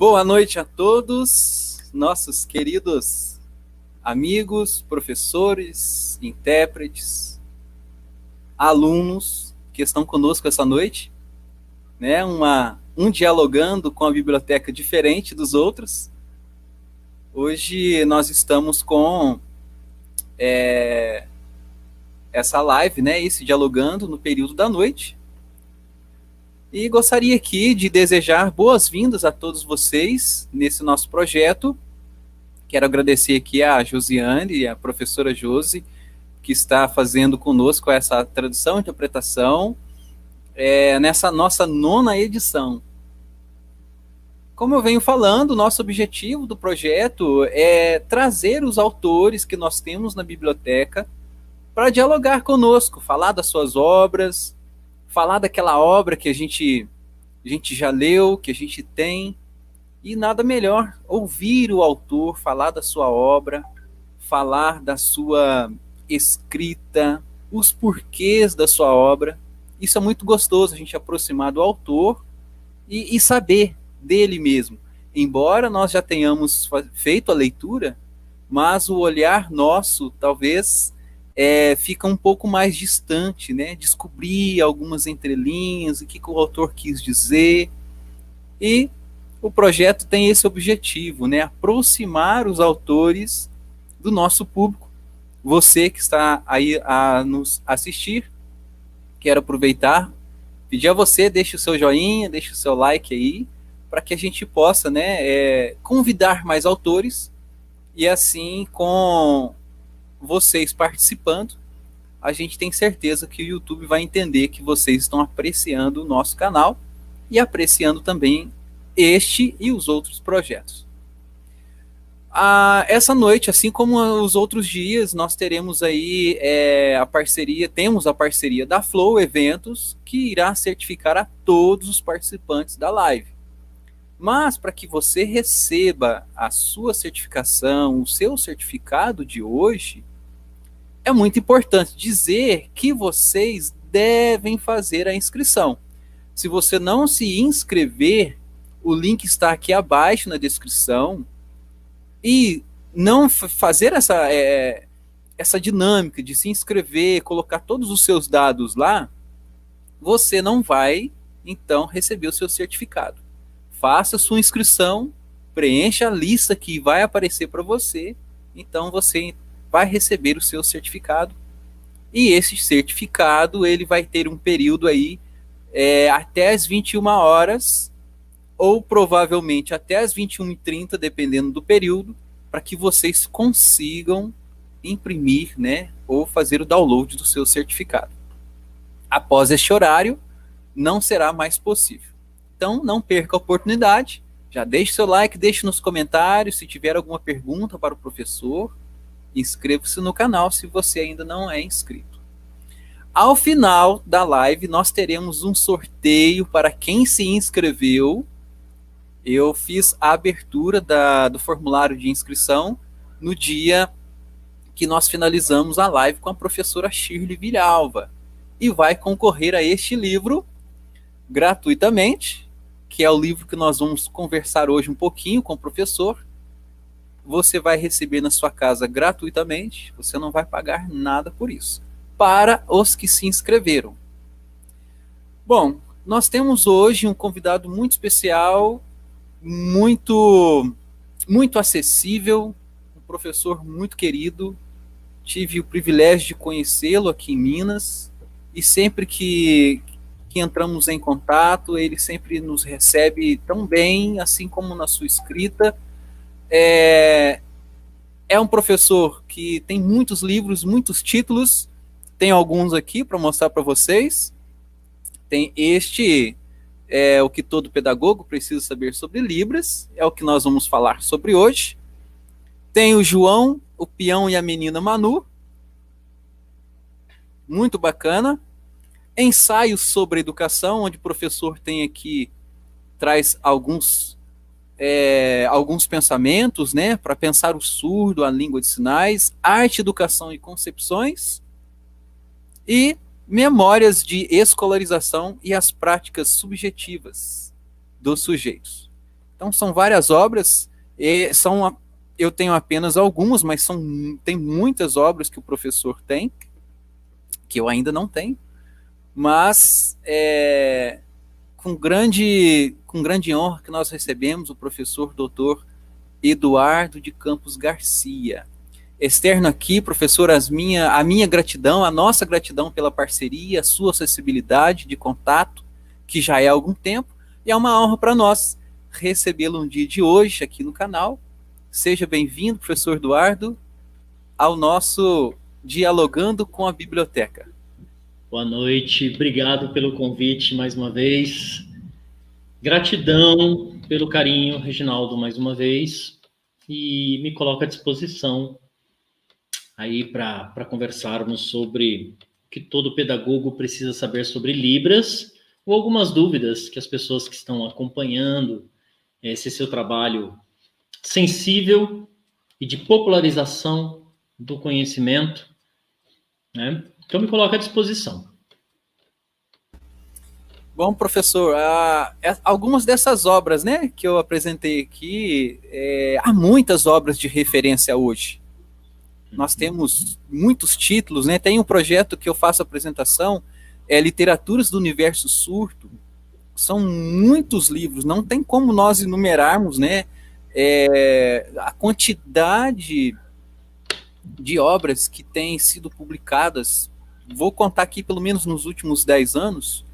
Boa noite a todos, nossos queridos amigos, professores, intérpretes, alunos que estão conosco essa noite, né? Um dialogando com a biblioteca diferente dos outros. Hoje nós estamos com essa live, né? Esse dialogando no período da noite. E gostaria aqui de desejar boas-vindas a todos vocês nesse nosso projeto. Quero agradecer aqui a Josiane e a professora Josi, que está fazendo conosco essa tradução e interpretação nessa nossa 9ª edição. Como eu venho falando, nosso objetivo do projeto é trazer os autores que nós temos na biblioteca para dialogar conosco, falar das suas obras, falar daquela obra que a gente já leu, que a gente tem, e nada melhor ouvir o autor falar da sua obra, falar da sua escrita, os porquês da sua obra. Isso é muito gostoso, a gente aproximar do autor e saber dele mesmo. Embora nós já tenhamos feito a leitura, mas o olhar nosso talvez fica um pouco mais distante, né? Descobrir algumas entrelinhas, o que o autor quis dizer. E o projeto tem esse objetivo, né? Aproximar os autores do nosso público. Você que está aí a nos assistir, quero aproveitar, pedir a você, deixe o seu joinha, deixe o seu like aí, para que a gente possa, né, convidar mais autores, e assim, com vocês participando, a gente tem certeza que o YouTube vai entender que vocês estão apreciando o nosso canal e apreciando também este e os outros projetos. Essa noite, assim como os outros dias, nós teremos aí temos a parceria da Flow Eventos, que irá certificar a todos os participantes da live. Mas para que você receba a sua certificação, o seu certificado de hoje, é muito importante dizer que vocês devem fazer a inscrição. Se você não se inscrever, o link está aqui abaixo na descrição, e não fazer essa dinâmica de se inscrever, colocar todos os seus dados lá, você não vai, então, receber o seu certificado. Faça sua inscrição, preencha a lista que vai aparecer para você, então você vai receber o seu certificado, e esse certificado ele vai ter um período aí até as 21 horas, ou provavelmente até as 21h30, dependendo do período, para que vocês consigam imprimir, né, ou fazer o download do seu certificado. Após este horário, não será mais possível. Então, não perca a oportunidade, já deixe seu like, deixe nos comentários, se tiver alguma pergunta para o professor, inscreva-se no canal se você ainda não é inscrito. Ao final da live, nós teremos um sorteio para quem se inscreveu. Eu fiz a abertura do formulário de inscrição no dia que nós finalizamos a live com a professora Shirley Villalva, e vai concorrer a este livro gratuitamente, que é o livro que nós vamos conversar hoje um pouquinho com o professor. Você vai receber na sua casa gratuitamente, você não vai pagar nada por isso, para os que se inscreveram. Bom, nós temos hoje um convidado muito especial, muito acessível, um professor muito querido. Tive o privilégio de conhecê-lo aqui em Minas, e sempre que entramos em contato, ele sempre nos recebe tão bem, assim como na sua escrita. É um professor que tem muitos livros, muitos títulos, tem alguns aqui para mostrar para vocês. Tem este, o que todo pedagogo precisa saber sobre Libras, é o que nós vamos falar sobre hoje. Tem o João, o Peão e a Menina Manu, muito bacana. Ensaios sobre educação, onde o professor tem aqui, traz alguns pensamentos, né, para pensar o surdo, a língua de sinais, arte, educação e concepções, e memórias de escolarização e as práticas subjetivas dos sujeitos. Então são várias obras, e eu tenho apenas algumas, mas tem muitas obras que o professor tem, que eu ainda não tenho, mas com grande honra que nós recebemos o professor doutor Eduardo de Campos Garcia. Externo aqui, professor, a minha gratidão, a nossa gratidão pela parceria, a sua acessibilidade de contato, que já é há algum tempo, e é uma honra para nós recebê-lo no dia de hoje aqui no canal. Seja bem-vindo, professor Eduardo, ao nosso Dialogando com a Biblioteca. Boa noite, obrigado pelo convite mais uma vez. Gratidão pelo carinho, Reginaldo, mais uma vez. E me coloco à disposição aí para conversarmos sobre o que todo pedagogo precisa saber sobre Libras, ou algumas dúvidas que as pessoas que estão acompanhando esse seu trabalho sensível e de popularização do conhecimento, né? Então me coloco à disposição. Bom, professor, algumas dessas obras, né, que eu apresentei aqui, há muitas obras de referência hoje. Nós temos muitos títulos, né? Tem um projeto que eu faço apresentação, Literaturas do Universo Surdo. São muitos livros, não tem como nós enumerarmos, né, a quantidade de obras que têm sido publicadas. Vou contar aqui pelo menos nos últimos 10 anos,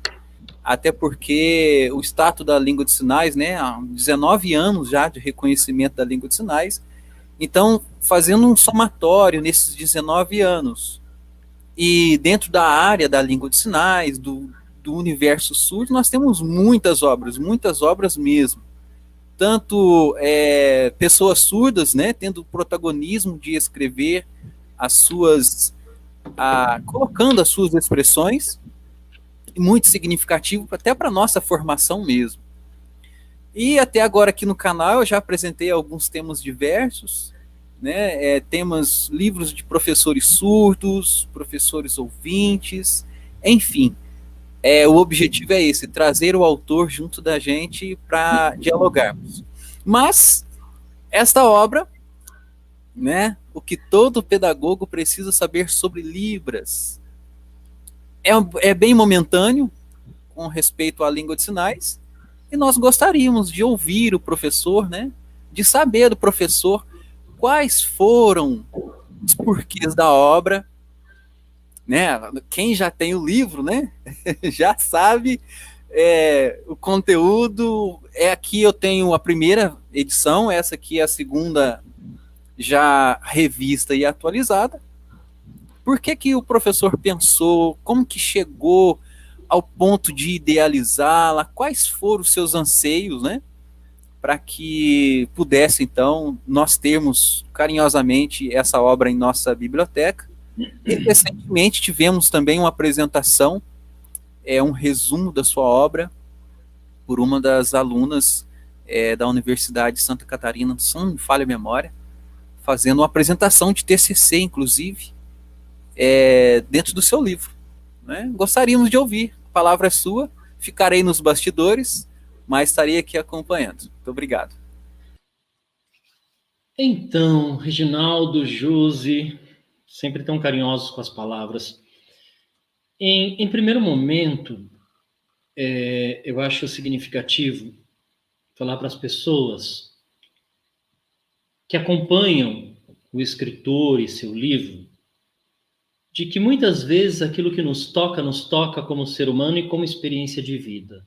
até porque o status da língua de sinais, né, há 19 anos já de reconhecimento da língua de sinais. Então, fazendo um somatório nesses 19 anos, e dentro da área da língua de sinais, do universo surdo, nós temos muitas obras mesmo. Tanto pessoas surdas, né, tendo o protagonismo de escrever colocando as suas expressões, muito significativo até para a nossa formação mesmo. E até agora aqui no canal eu já apresentei alguns temas diversos, né? Temas, livros de professores surdos, professores ouvintes, enfim. O objetivo é esse, trazer o autor junto da gente para dialogarmos. Mas esta obra, né? O que todo pedagogo precisa saber sobre Libras é bem momentâneo com respeito à língua de sinais. E nós gostaríamos de ouvir o professor, né? De saber do professor quais foram os porquês da obra, né? Quem já tem o livro, né? Já sabe o conteúdo. Aqui eu tenho a primeira edição, essa aqui é a segunda já revista e atualizada. Por que o professor pensou? Como que chegou ao ponto de idealizá-la? Quais foram os seus anseios, né? Para que pudesse, então, nós termos carinhosamente essa obra em nossa biblioteca. E recentemente tivemos também uma apresentação, um resumo da sua obra, por uma das alunas da Universidade de Santa Catarina, se não me falha a memória, fazendo uma apresentação de TCC, inclusive, dentro do seu livro. Né? Gostaríamos de ouvir, a palavra é sua, ficarei nos bastidores, mas estarei aqui acompanhando. Muito obrigado. Então, Reginaldo, Josi, sempre tão carinhosos com as palavras. Em primeiro momento, eu acho significativo falar para as pessoas que acompanham o escritor e seu livro, de que muitas vezes aquilo que nos toca como ser humano e como experiência de vida.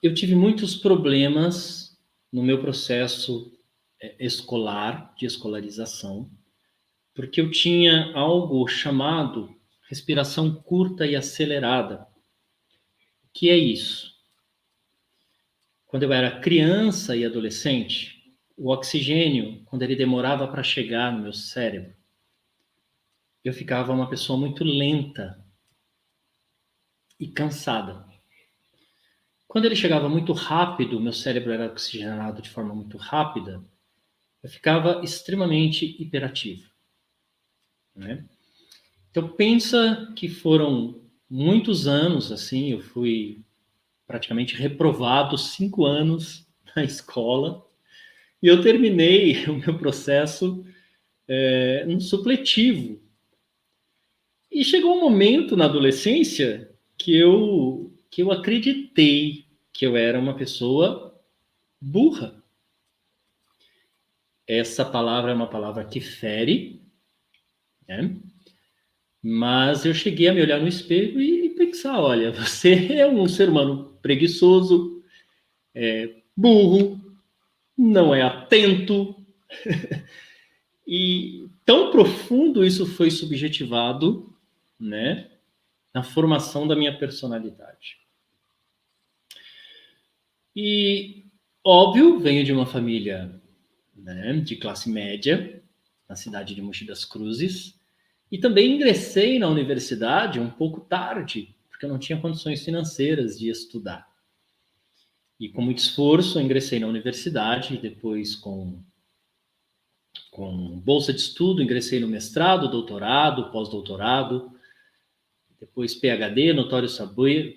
Eu tive muitos problemas no meu processo escolar, de escolarização, porque eu tinha algo chamado respiração curta e acelerada. O que é isso? Quando eu era criança e adolescente, o oxigênio, quando ele demorava para chegar no meu cérebro, eu ficava uma pessoa muito lenta e cansada. Quando ele chegava muito rápido, meu cérebro era oxigenado de forma muito rápida, eu ficava extremamente hiperativo, né? Então pensa que foram muitos anos assim, eu fui praticamente reprovado 5 anos na escola, e eu terminei o meu processo no supletivo. E chegou um momento na adolescência que eu acreditei que eu era uma pessoa burra. Essa palavra é uma palavra que fere, né? Mas eu cheguei a me olhar no espelho e pensar, olha, você é um ser humano preguiçoso, burro, não é atento, e tão profundo isso foi subjetivado, né, na formação da minha personalidade. E, óbvio, venho de uma família, né, de classe média, na cidade de Mogi das Cruzes, e também ingressei na universidade um pouco tarde, porque eu não tinha condições financeiras de estudar. E com muito esforço, eu ingressei na universidade, depois com bolsa de estudo, ingressei no mestrado, doutorado, pós-doutorado, depois PhD, notório saber,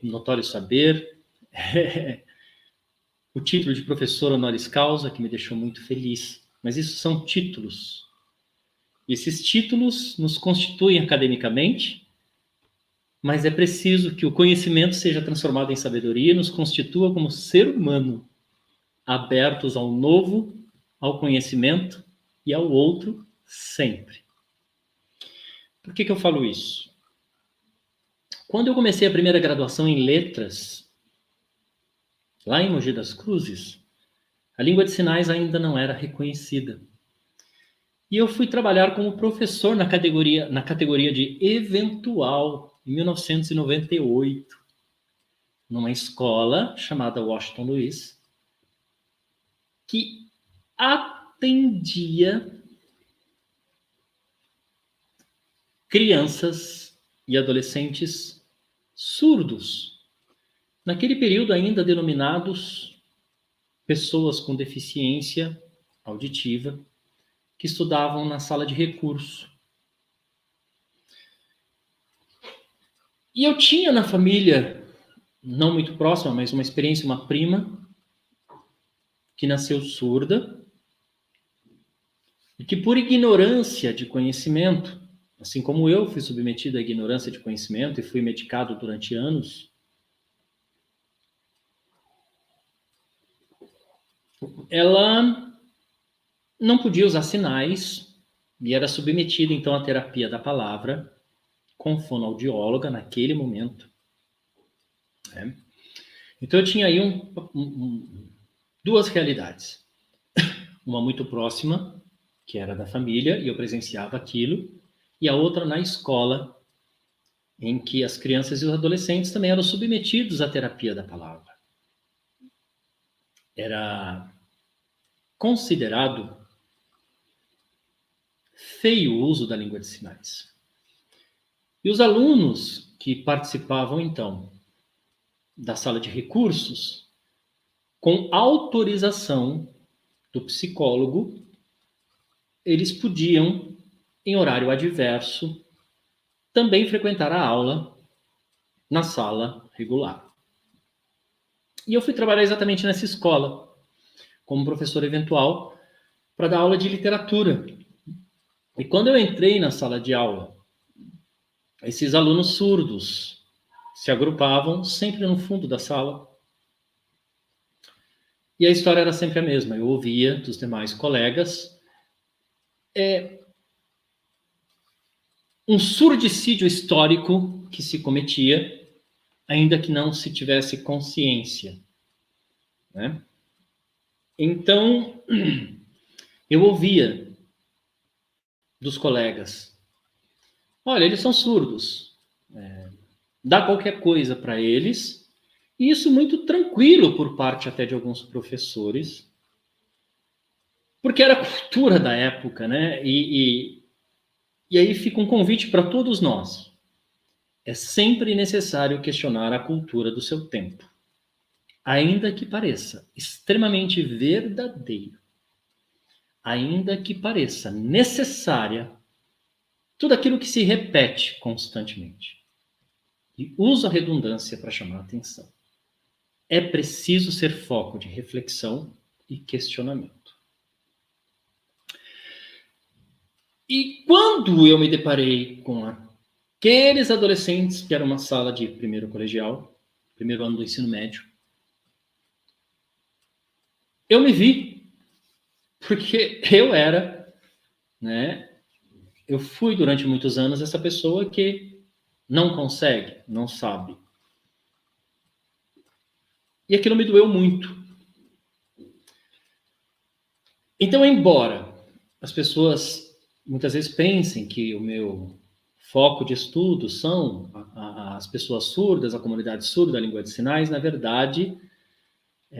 o título de professor honoris causa, que me deixou muito feliz. Mas isso são títulos. E esses títulos nos constituem academicamente, mas é preciso que o conhecimento seja transformado em sabedoria e nos constitua como ser humano, abertos ao novo, ao conhecimento e ao outro sempre. Por que eu falo isso? Quando eu comecei a primeira graduação em letras, lá em Mogi das Cruzes, a língua de sinais ainda não era reconhecida. E eu fui trabalhar como professor na categoria de eventual, em 1998, numa escola chamada Washington Luiz, que atendia crianças e adolescentes surdos. Naquele período ainda denominados pessoas com deficiência auditiva, que estudavam na sala de recurso. E eu tinha na família, não muito próxima, mas uma experiência, uma prima, que nasceu surda, e que por ignorância de conhecimento, assim como eu fui submetido à ignorância de conhecimento e fui medicado durante anos, ela não podia usar sinais e era submetida então à terapia da palavra com fonoaudióloga naquele momento. Né? Então eu tinha aí duas realidades. Uma muito próxima, que era da família, e eu presenciava aquilo, e a outra na escola, em que as crianças e os adolescentes também eram submetidos à terapia da palavra. Era considerado feio o uso da língua de sinais. E os alunos que participavam, então, da sala de recursos, com autorização do psicólogo, eles podiam, em horário adverso, também frequentar a aula na sala regular. E eu fui trabalhar exatamente nessa escola, como professor eventual, para dar aula de literatura. E quando eu entrei na sala de aula, esses alunos surdos se agrupavam sempre no fundo da sala. E a história era sempre a mesma. Eu ouvia dos demais colegas um surdicídio histórico que se cometia, ainda que não se tivesse consciência. Né? Então, eu ouvia dos colegas: olha, eles são surdos. Dá qualquer coisa para eles. E isso muito tranquilo por parte até de alguns professores, porque era a cultura da época, né? E aí fica um convite para todos nós. É sempre necessário questionar a cultura do seu tempo, ainda que pareça extremamente verdadeiro, ainda que pareça necessária, tudo aquilo que se repete constantemente. E uso a redundância para chamar a atenção. é preciso ser foco de reflexão e questionamento. E quando eu me deparei com aqueles adolescentes que era uma sala de primeiro colegial, primeiro ano do ensino médio, eu me vi, porque eu era, né? Eu fui durante muitos anos essa pessoa que não consegue, não sabe. E aquilo me doeu muito. Então, embora as pessoas muitas vezes pensem que o meu foco de estudo são as pessoas surdas, a comunidade surda, a língua de sinais, na verdade,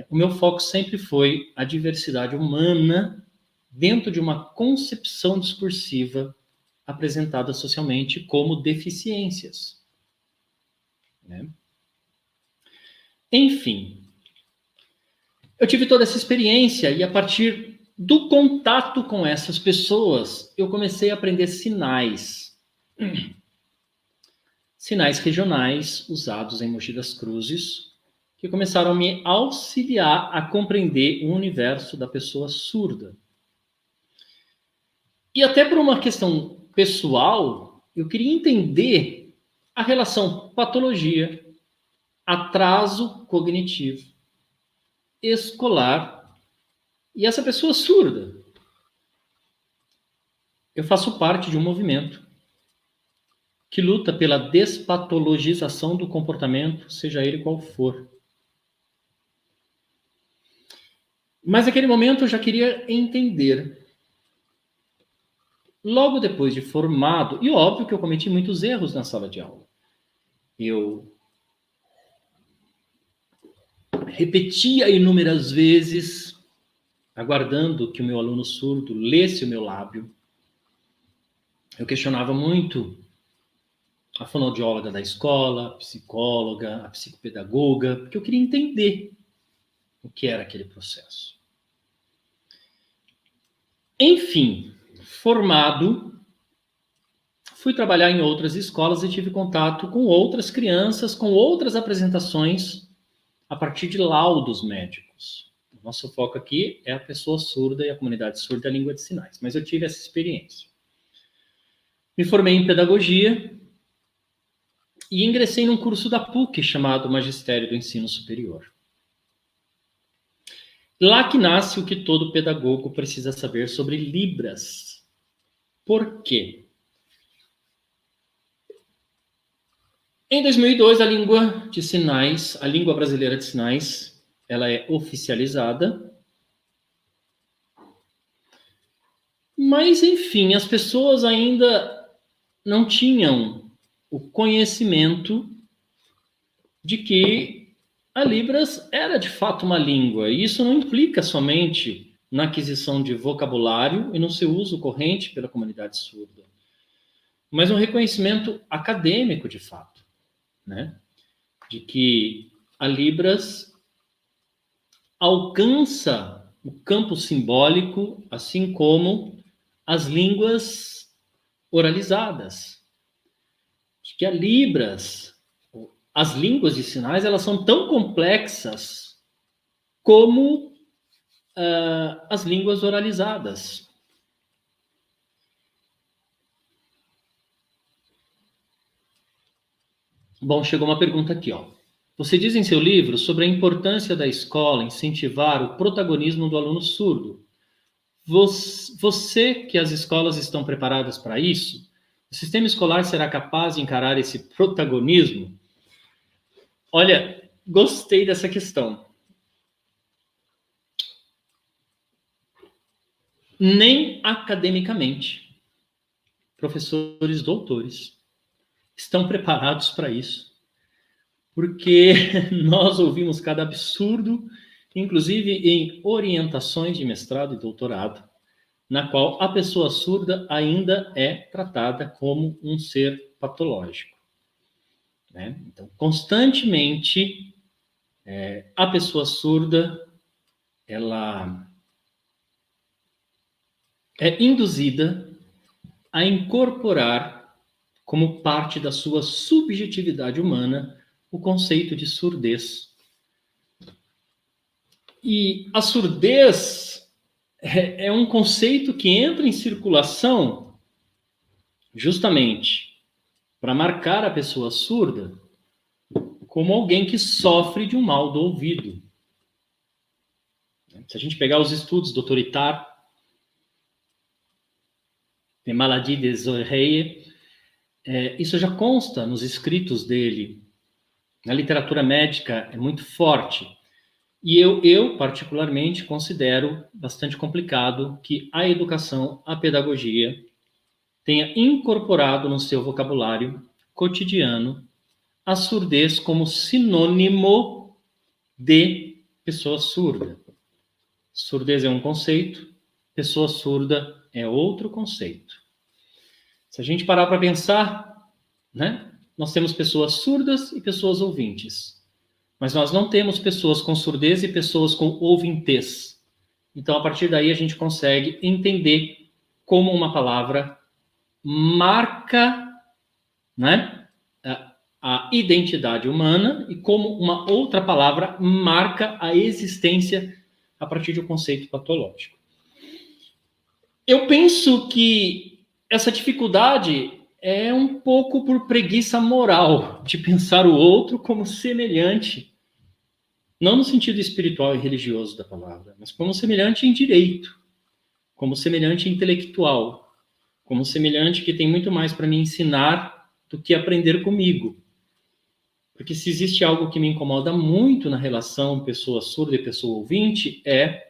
o meu foco sempre foi a diversidade humana dentro de uma concepção discursiva apresentada socialmente como deficiências. Né? Enfim, eu tive toda essa experiência e a partir do contato com essas pessoas, eu comecei a aprender sinais. Sinais regionais usados em Mogi das Cruzes, que começaram a me auxiliar a compreender o universo da pessoa surda. E até por uma questão pessoal, eu queria entender a relação patologia, atraso cognitivo, escolar e essa pessoa surda. Eu faço parte de um movimento que luta pela despatologização do comportamento, seja ele qual for. Mas naquele momento eu já queria entender. Logo depois de formado, e óbvio que eu cometi muitos erros na sala de aula. Eu repetia inúmeras vezes, aguardando que o meu aluno surdo lesse o meu lábio. Eu questionava muito a fonoaudióloga da escola, a psicóloga, a psicopedagoga, porque eu queria entender o que era aquele processo. Enfim, formado, fui trabalhar em outras escolas e tive contato com outras crianças, com outras apresentações a partir de laudos médicos. O nosso foco aqui é a pessoa surda e a comunidade surda e a língua de sinais, mas eu tive essa experiência. Me formei em pedagogia e ingressei num curso da PUC chamado Magistério do Ensino Superior. Lá que nasce o que todo pedagogo precisa saber sobre Libras. Por quê? Em 2002, a língua de sinais, a língua brasileira de sinais, ela é oficializada. Mas, enfim, as pessoas ainda não tinham o conhecimento de que a Libras era de fato uma língua. E isso não implica somente na aquisição de vocabulário e no seu uso corrente pela comunidade surda, mas um reconhecimento acadêmico de fato, né? De que a Libras alcança o campo simbólico, assim como as línguas oralizadas. De que a Libras, as línguas de sinais, elas são tão complexas como as línguas oralizadas. Bom, chegou uma pergunta aqui, ó. Você diz em seu livro sobre a importância da escola incentivar o protagonismo do aluno surdo. Você que as escolas estão preparadas para isso? O sistema escolar será capaz de encarar esse protagonismo? Olha, gostei dessa questão. Nem academicamente, professores doutores estão preparados para isso, porque nós ouvimos cada absurdo, inclusive em orientações de mestrado e doutorado, na qual a pessoa surda ainda é tratada como um ser patológico. Né? Então, constantemente, a pessoa surda, ela é induzida a incorporar como parte da sua subjetividade humana o conceito de surdez. E a surdez é um conceito que entra em circulação justamente para marcar a pessoa surda como alguém que sofre de um mal do ouvido. Se a gente pegar os estudos do Dr. Ittar, de Maladie des Oreilles, isso já consta nos escritos dele. Na literatura médica é muito forte. E eu particularmente, considero bastante complicado que a educação, a pedagogia, tenha incorporado no seu vocabulário cotidiano a surdez como sinônimo de pessoa surda. Surdez é um conceito, pessoa surda é outro conceito. Se a gente parar para pensar, né, nós temos pessoas surdas e pessoas ouvintes. Mas nós não temos pessoas com surdez e pessoas com ouvintez. Então, a partir daí, a gente consegue entender como uma palavra marca, né, a identidade humana e como uma outra palavra marca a existência a partir de um conceito patológico. Eu penso que essa dificuldade é um pouco por preguiça moral de pensar o outro como semelhante, não no sentido espiritual e religioso da palavra, mas como semelhante em direito, como semelhante intelectual, como semelhante que tem muito mais para me ensinar do que aprender comigo. Porque se existe algo que me incomoda muito na relação pessoa surda e pessoa ouvinte, é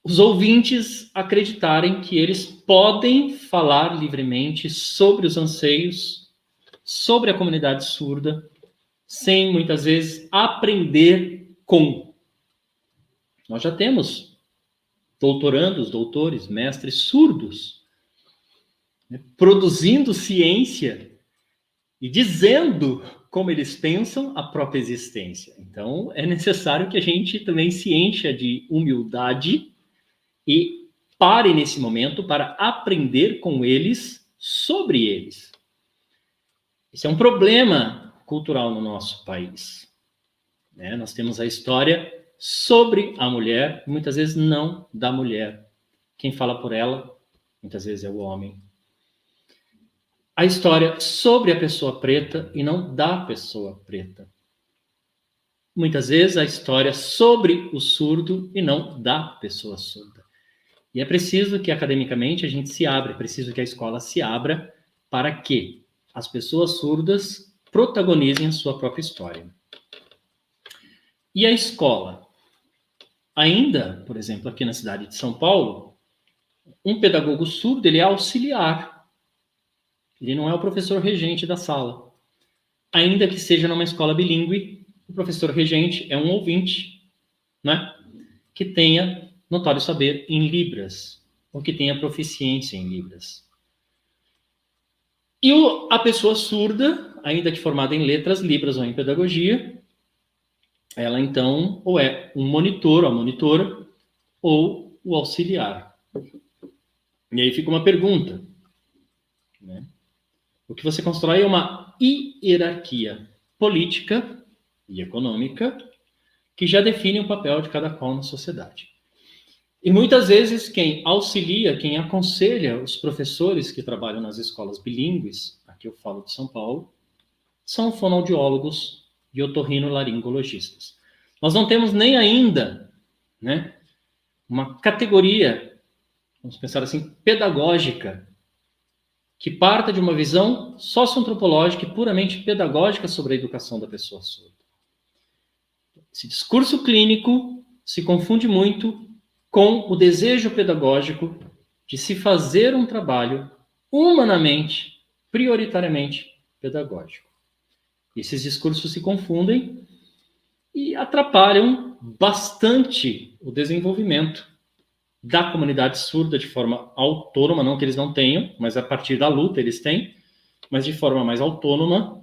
os ouvintes acreditarem que eles podem falar livremente sobre os anseios, sobre a comunidade surda, sem, muitas vezes, aprender com. Nós já temos doutorandos, doutores, mestres surdos, né, produzindo ciência e dizendo como eles pensam a própria existência. Então, é necessário que a gente também se encha de humildade e pare nesse momento para aprender com eles sobre eles. Esse é um problema cultural no nosso país. Né? Nós temos a história sobre a mulher, muitas vezes não da mulher. Quem fala por ela, muitas vezes é o homem. A história sobre a pessoa preta e não da pessoa preta. Muitas vezes a história sobre o surdo e não da pessoa surda. E é preciso que academicamente a gente se abra, é preciso que a escola se abra para que as pessoas surdas protagonizem a sua própria história. E a escola? Ainda, por exemplo, aqui na cidade de São Paulo, um pedagogo surdo, ele é auxiliar. Ele não é o professor regente da sala. Ainda que seja numa escola bilíngue, o professor regente é um ouvinte, né, que tenha notório saber em Libras, ou que tenha proficiência em Libras. E a pessoa surda, ainda que formada em letras, Libras ou em pedagogia, ela então ou é um monitor ou monitora, ou o auxiliar. E aí fica uma pergunta, né? O que você constrói é uma hierarquia política e econômica que já define o papel de cada qual na sociedade. E muitas vezes quem auxilia, quem aconselha os professores que trabalham nas escolas bilíngues, aqui eu falo de São Paulo, são fonoaudiólogos e otorrinolaringologistas. Nós não temos nem ainda, né, uma categoria, vamos pensar assim, pedagógica, que parta de uma visão socioantropológica e puramente pedagógica sobre a educação da pessoa surda. Esse discurso clínico se confunde muito com o desejo pedagógico de se fazer um trabalho humanamente, prioritariamente pedagógico. Esses discursos se confundem e atrapalham bastante o desenvolvimento da comunidade surda de forma autônoma, não que eles não tenham, mas a partir da luta eles têm, mas de forma mais autônoma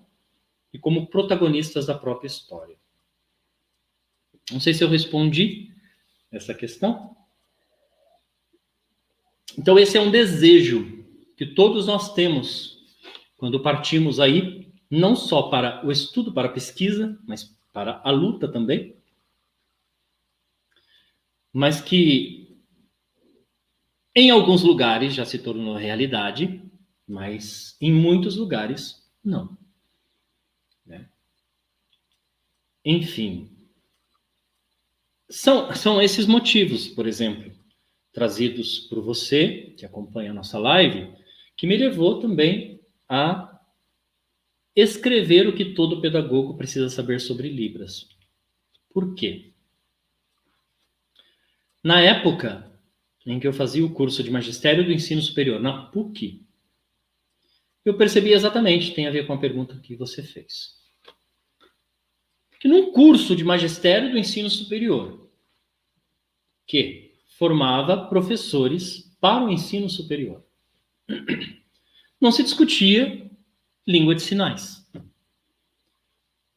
e como protagonistas da própria história. Não sei se eu respondi essa questão. Então esse é um desejo que todos nós temos quando partimos aí, não só para o estudo, para a pesquisa, mas para a luta também, mas que em alguns lugares já se tornou realidade, mas em muitos lugares não. Né? Enfim, são esses motivos, por exemplo, trazidos por você, que acompanha a nossa live, que me levou também a escrever o que todo pedagogo precisa saber sobre Libras. Por quê? Na época em que eu fazia o curso de Magistério do Ensino Superior na PUC, eu percebi exatamente, tem a ver com a pergunta que você fez, que num curso de Magistério do Ensino Superior, que formava professores para o ensino superior, não se discutia língua de sinais.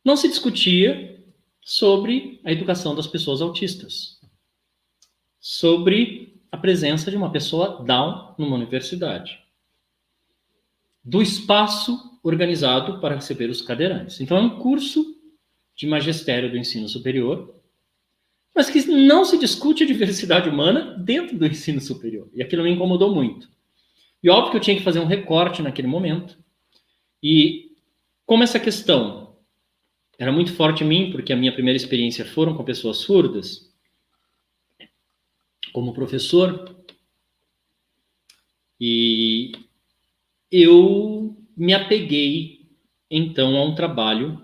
Não se discutia sobre a educação das pessoas autistas, sobre a presença de uma pessoa Down numa universidade, do espaço organizado para receber os cadeirantes. Então, é um curso de magistério do ensino superior, mas que não se discute a diversidade humana dentro do ensino superior. E aquilo me incomodou muito. E óbvio que eu tinha que fazer um recorte naquele momento. E como essa questão era muito forte em mim, porque a minha primeira experiência foram com pessoas surdas, como professor, e eu me apeguei, então, a um trabalho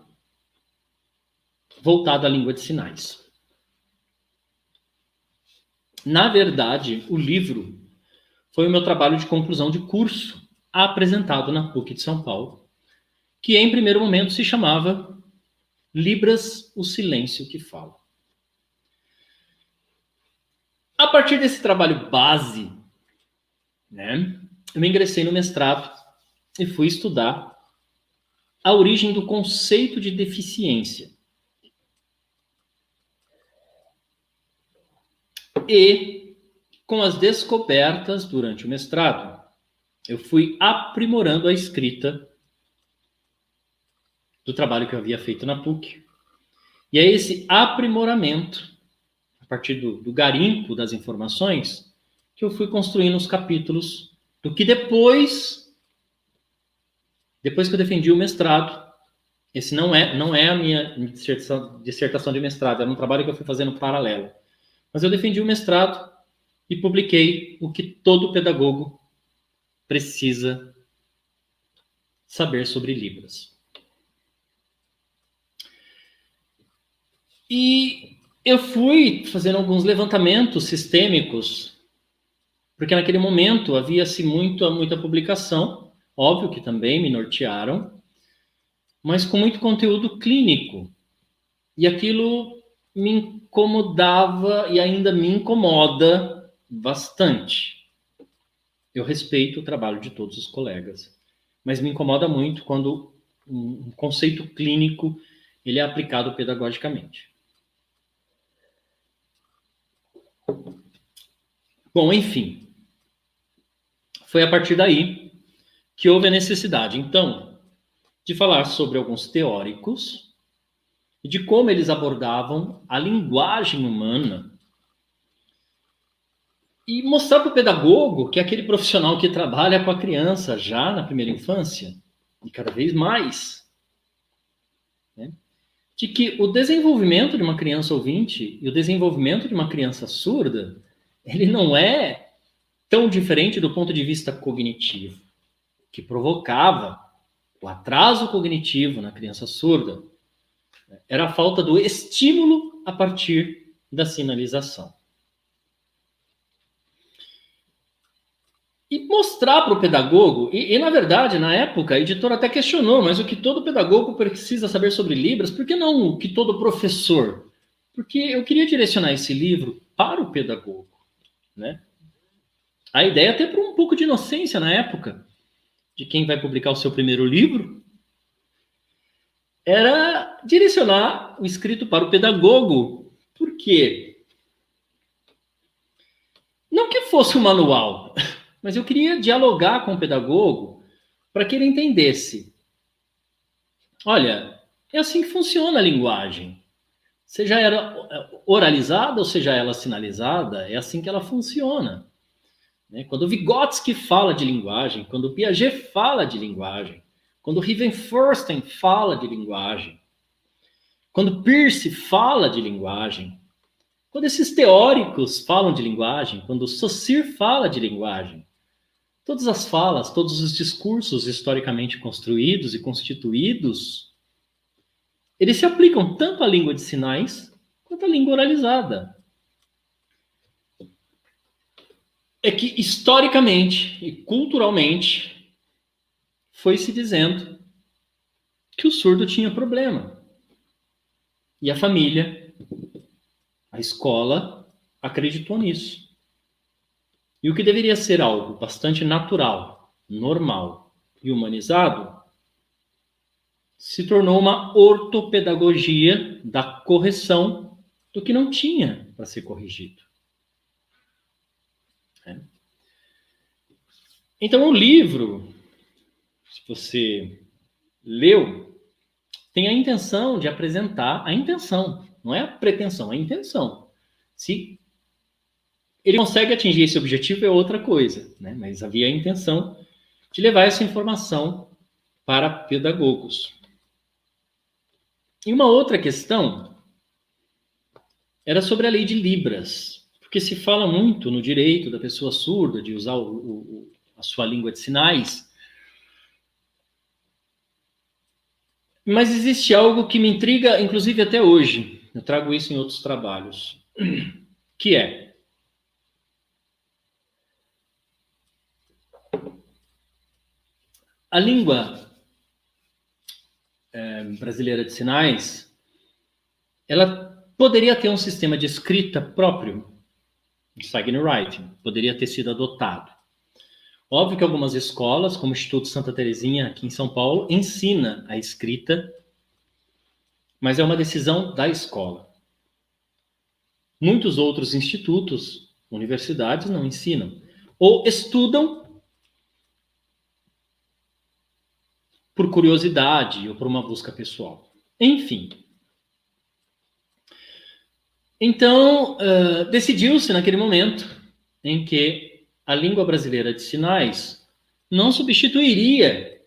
voltado à língua de sinais. Na verdade, o livro foi o meu trabalho de conclusão de curso apresentado na PUC de São Paulo, que em primeiro momento se chamava Libras, o Silêncio que Fala. A partir desse trabalho base, né, eu me ingressei no mestrado e fui estudar a origem do conceito de deficiência. E, com as descobertas durante o mestrado, eu fui aprimorando a escrita do trabalho que eu havia feito na PUC. E é esse aprimoramento, a partir do garimpo das informações, que eu fui construindo os capítulos do que depois que eu defendi o mestrado, esse não é a minha dissertação de mestrado, era um trabalho que eu fui fazendo paralelo. Mas eu defendi o mestrado e publiquei o que todo pedagogo precisa saber sobre Libras. E eu fui fazendo alguns levantamentos sistêmicos, porque naquele momento havia-se muita publicação, óbvio que também me nortearam, mas com muito conteúdo clínico. E aquilo me incomodava e ainda me incomoda bastante. Eu respeito o trabalho de todos os colegas, mas me incomoda muito quando um conceito clínico ele é aplicado pedagogicamente. Bom, enfim, foi a partir daí que houve a necessidade, então, de falar sobre alguns teóricos e de como eles abordavam a linguagem humana e mostrar para o pedagogo, que é aquele profissional que trabalha com a criança já na primeira infância, e cada vez mais, né, de que o desenvolvimento de uma criança ouvinte e o desenvolvimento de uma criança surda, ele não é tão diferente do ponto de vista cognitivo, que provocava o atraso cognitivo na criança surda era a falta do estímulo a partir da sinalização. E mostrar para o pedagogo, e na verdade, na época, a editora até questionou, mas o que todo pedagogo precisa saber sobre Libras, por que não o que todo professor? Porque eu queria direcionar esse livro para o pedagogo, né? A ideia até por um pouco de inocência na época, de quem vai publicar o seu primeiro livro, era direcionar o escrito para o pedagogo. Por quê? Não que fosse um manual, mas eu queria dialogar com o pedagogo para que ele entendesse. Olha, é assim que funciona a linguagem. seja ela oralizada ou seja ela sinalizada, é assim que ela funciona. Né? Quando Vygotsky fala de linguagem, quando Piaget fala de linguagem, quando Rivenforsten fala de linguagem, quando Peirce fala de linguagem, quando esses teóricos falam de linguagem, quando Saussure fala de linguagem, todas as falas, todos os discursos historicamente construídos e constituídos, eles se aplicam tanto à língua de sinais quanto à língua oralizada. É que historicamente e culturalmente foi se dizendo que o surdo tinha problema. E a família, a escola, acreditou nisso. E o que deveria ser algo bastante natural, normal e humanizado, se tornou uma ortopedagogia da correção do que não tinha para ser corrigido. Então, o livro, se você leu, tem a intenção de apresentar a intenção, não é a pretensão, é a intenção. Se ele consegue atingir esse objetivo é outra coisa, né? Mas havia a intenção de levar essa informação para pedagogos. E uma outra questão era sobre a lei de Libras, porque se fala muito no direito da pessoa surda de usar a sua língua de sinais, mas existe algo que me intriga, inclusive até hoje, eu trago isso em outros trabalhos, que é a língua brasileira de sinais, ela poderia ter um sistema de escrita próprio, Sign Writing, poderia ter sido adotado. Óbvio que algumas escolas, como o Instituto Santa Terezinha, aqui em São Paulo, ensina a escrita, mas é uma decisão da escola. Muitos outros institutos, universidades, não ensinam. Ou estudam por curiosidade ou por uma busca pessoal. Enfim. Então, decidiu-se naquele momento em que a língua brasileira de sinais não substituiria,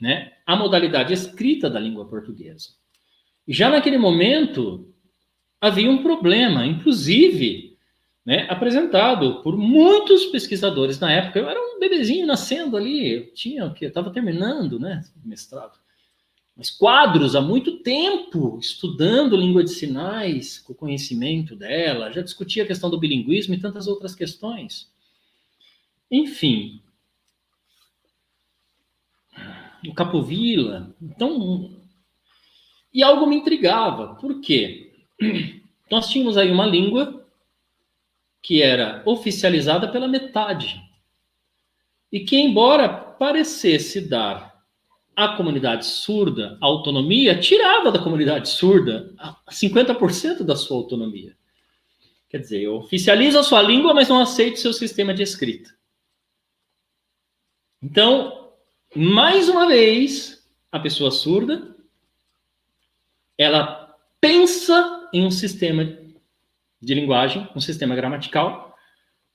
né, a modalidade escrita da língua portuguesa. E já naquele momento havia um problema, inclusive, né, apresentado por muitos pesquisadores na época. Eu era um bebezinho nascendo ali, eu estava terminando, né, mestrado. Mas quadros há muito tempo estudando língua de sinais, com o conhecimento dela, já discutia a questão do bilinguismo e tantas outras questões. Enfim, o Capovilla. Então, e algo me intrigava. Por quê? Nós tínhamos aí uma língua que era oficializada pela metade. E que, embora parecesse dar à comunidade surda autonomia, tirava da comunidade surda 50% da sua autonomia. Quer dizer, eu oficializo a sua língua, mas não aceito o seu sistema de escrita. Então, mais uma vez, a pessoa surda, ela pensa em um sistema de linguagem, um sistema gramatical,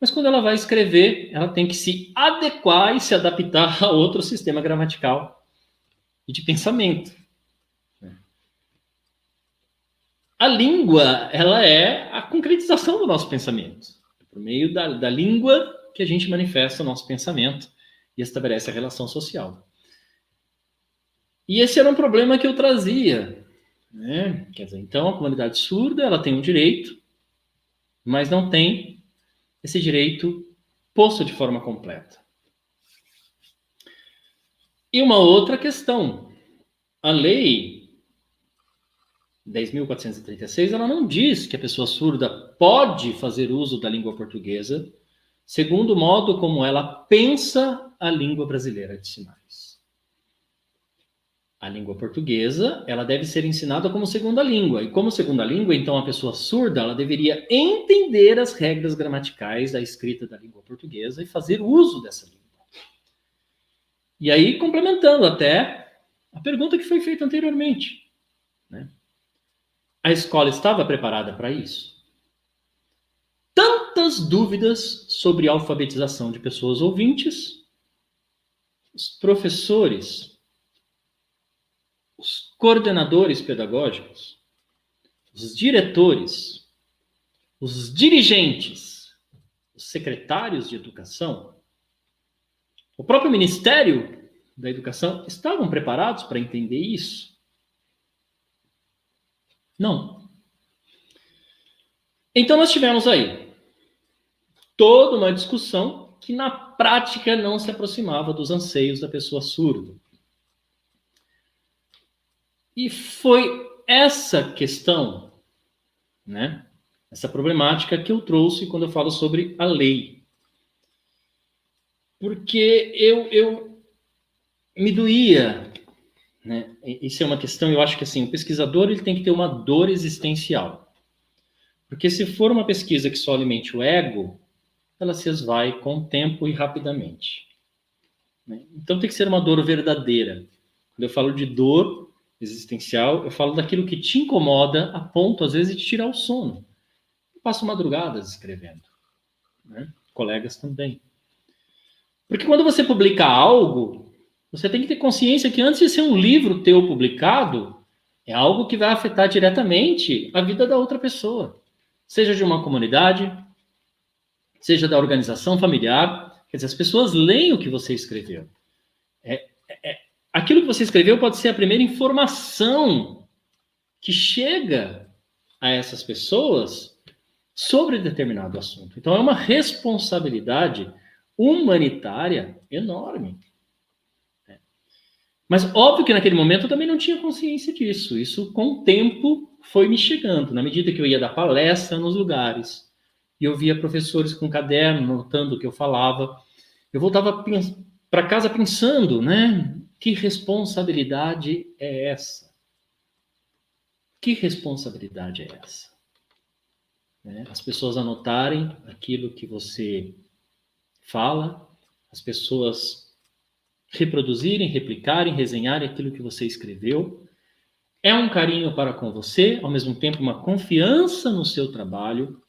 mas quando ela vai escrever, ela tem que se adequar e se adaptar a outro sistema gramatical e de pensamento. A língua, ela é a concretização do nosso pensamento. É por meio da língua que a gente manifesta o nosso pensamento e estabelece a relação social. E esse era um problema que eu trazia. Né? Quer dizer, então, a comunidade surda, ela tem um direito, mas não tem esse direito posto de forma completa. E uma outra questão. A lei 10.436, ela não diz que a pessoa surda pode fazer uso da língua portuguesa segundo o modo como ela pensa a língua brasileira de sinais. A língua portuguesa, ela deve ser ensinada como segunda língua. E como segunda língua, então, a pessoa surda, ela deveria entender as regras gramaticais da escrita da língua portuguesa e fazer uso dessa língua. E aí, complementando até a pergunta que foi feita anteriormente, né? A escola estava preparada para isso? Tantas dúvidas sobre alfabetização de pessoas ouvintes, os professores, os coordenadores pedagógicos, os diretores, os dirigentes, os secretários de educação, o próprio Ministério da Educação estavam preparados para entender isso? Não. Então nós tivemos aí toda uma discussão que na prática não se aproximava dos anseios da pessoa surda. E foi essa questão, né, essa problemática que eu trouxe quando eu falo sobre a lei. Porque eu me doía, né? Isso é uma questão, eu acho que assim, o pesquisador ele tem que ter uma dor existencial. Porque se for uma pesquisa que só alimente o ego, ela se esvai com o tempo e rapidamente. Né? Então tem que ser uma dor verdadeira. Quando eu falo de dor existencial, eu falo daquilo que te incomoda a ponto, às vezes, de tirar o sono. Eu passo madrugadas escrevendo. Né? Colegas também. Porque quando você publica algo, você tem que ter consciência que antes de ser um livro teu publicado, é algo que vai afetar diretamente a vida da outra pessoa. Seja de uma comunidade, seja da organização familiar. Quer dizer, as pessoas leem o que você escreveu. Aquilo que você escreveu pode ser a primeira informação que chega a essas pessoas sobre determinado assunto. Então, é uma responsabilidade humanitária enorme. Mas óbvio que naquele momento eu também não tinha consciência disso. Isso, com o tempo, foi me chegando. Na medida que eu ia dar palestra nos lugares, e eu via professores com caderno, notando o que eu falava, eu voltava para casa pensando, né? Que responsabilidade é essa? Que responsabilidade é essa? Né? As pessoas anotarem aquilo que você fala, as pessoas reproduzirem, replicarem, resenharem aquilo que você escreveu. É um carinho para com você, ao mesmo tempo uma confiança no seu trabalho,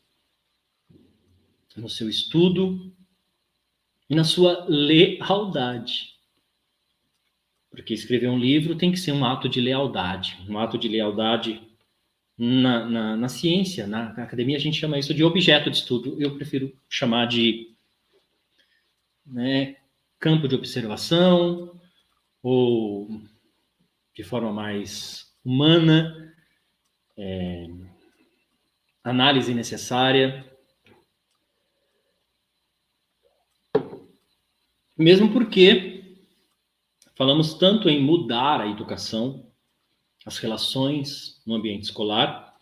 no seu estudo e na sua lealdade. Porque escrever um livro tem que ser um ato de lealdade. Um ato de lealdade na ciência, na academia, a gente chama isso de objeto de estudo. Eu prefiro chamar de, né, campo de observação, ou de forma mais humana, análise necessária. Mesmo porque falamos tanto em mudar a educação, as relações no ambiente escolar,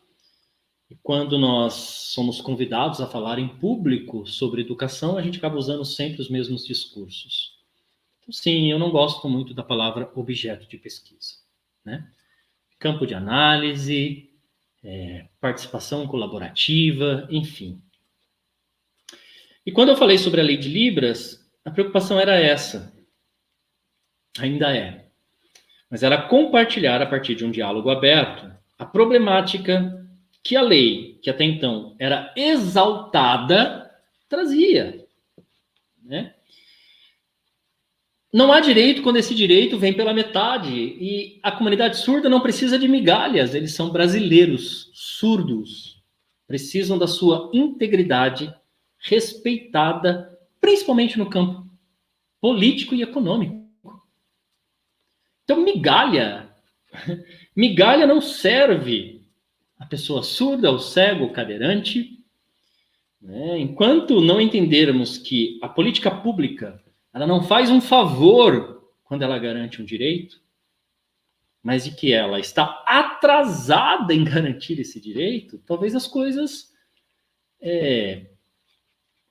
e quando nós somos convidados a falar em público sobre educação, a gente acaba usando sempre os mesmos discursos. Então, sim, eu não gosto muito da palavra objeto de pesquisa. Né? Campo de análise, participação colaborativa, enfim. E quando eu falei sobre a lei de Libras, a preocupação era essa. Ainda é. Mas era compartilhar, a partir de um diálogo aberto, a problemática que a lei, que até então era exaltada, trazia. Né? Não há direito quando esse direito vem pela metade. E a comunidade surda não precisa de migalhas. Eles são brasileiros, surdos. Precisam da sua integridade respeitada, principalmente no campo político e econômico. Então, migalha não serve a pessoa surda, o cego, o cadeirante. Né? Enquanto não entendermos que a política pública ela não faz um favor quando ela garante um direito, mas de que ela está atrasada em garantir esse direito, talvez as coisas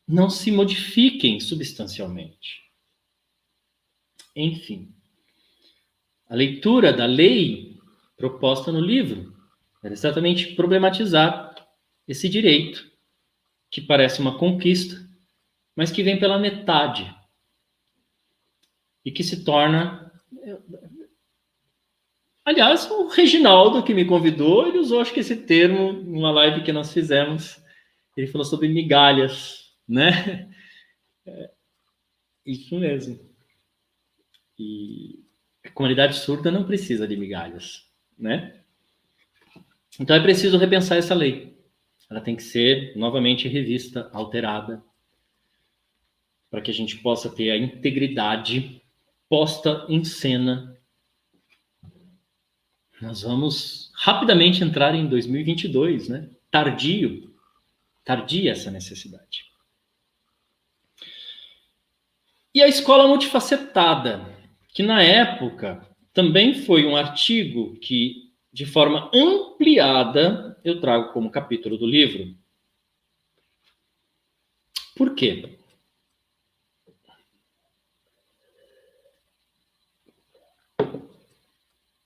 não se modifiquem substancialmente. Enfim, a leitura da lei proposta no livro era exatamente problematizar esse direito, que parece uma conquista, mas que vem pela metade e que se torna Aliás, o Reginaldo, que me convidou, ele usou, acho que esse termo, numa live que nós fizemos. Ele falou sobre migalhas, né? Isso mesmo. E a comunidade surda não precisa de migalhas, né? Então é preciso repensar essa lei. Ela tem que ser novamente revista, alterada, para que a gente possa ter a integridade posta em cena. Nós vamos rapidamente entrar em 2022, né? Tardia essa necessidade. E a escola multifacetada, que na época também foi um artigo que, de forma ampliada, eu trago como capítulo do livro. Por quê?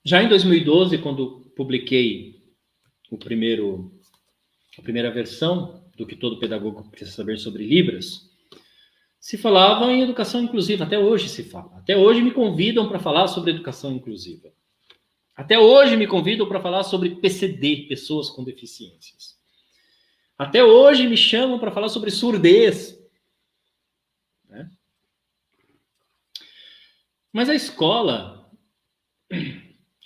Já em 2012, quando publiquei a primeira versão do que todo pedagogo precisa saber sobre Libras, se falava em educação inclusiva. Até hoje se fala. Até hoje me convidam para falar sobre educação inclusiva. Até hoje me convidam para falar sobre PCD, pessoas com deficiências. Até hoje me chamam para falar sobre surdez. Né? Mas a escola,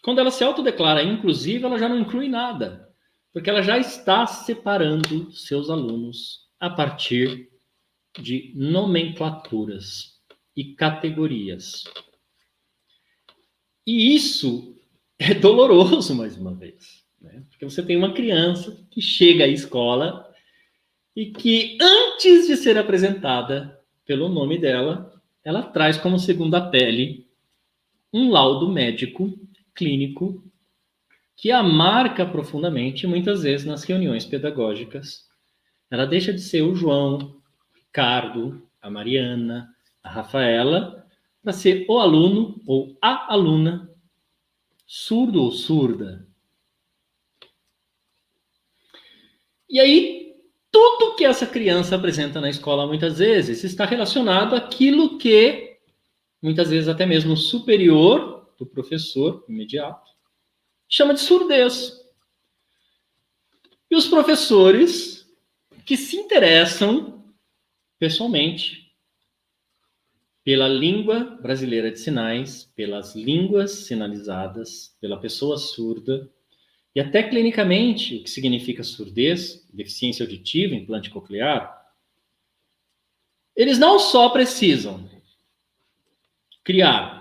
quando ela se autodeclara inclusiva, ela já não inclui nada, porque ela já está separando seus alunos a partir de nomenclaturas e categorias. E isso é doloroso, mais uma vez, né? Porque você tem uma criança que chega à escola e que, antes de ser apresentada pelo nome dela, ela traz como segunda pele um laudo médico, clínico, que a marca profundamente, muitas vezes, nas reuniões pedagógicas. Ela deixa de ser o João, Ricardo, a Mariana, a Rafaela, para ser o aluno ou a aluna surdo ou surda. E aí, tudo que essa criança apresenta na escola, muitas vezes, está relacionado àquilo que, muitas vezes até mesmo superior do professor imediato, chama de surdez. E os professores que se interessam pessoalmente pela língua brasileira de sinais, pelas línguas sinalizadas, pela pessoa surda, e até clinicamente o que significa surdez, deficiência auditiva, implante coclear, eles não só precisam criar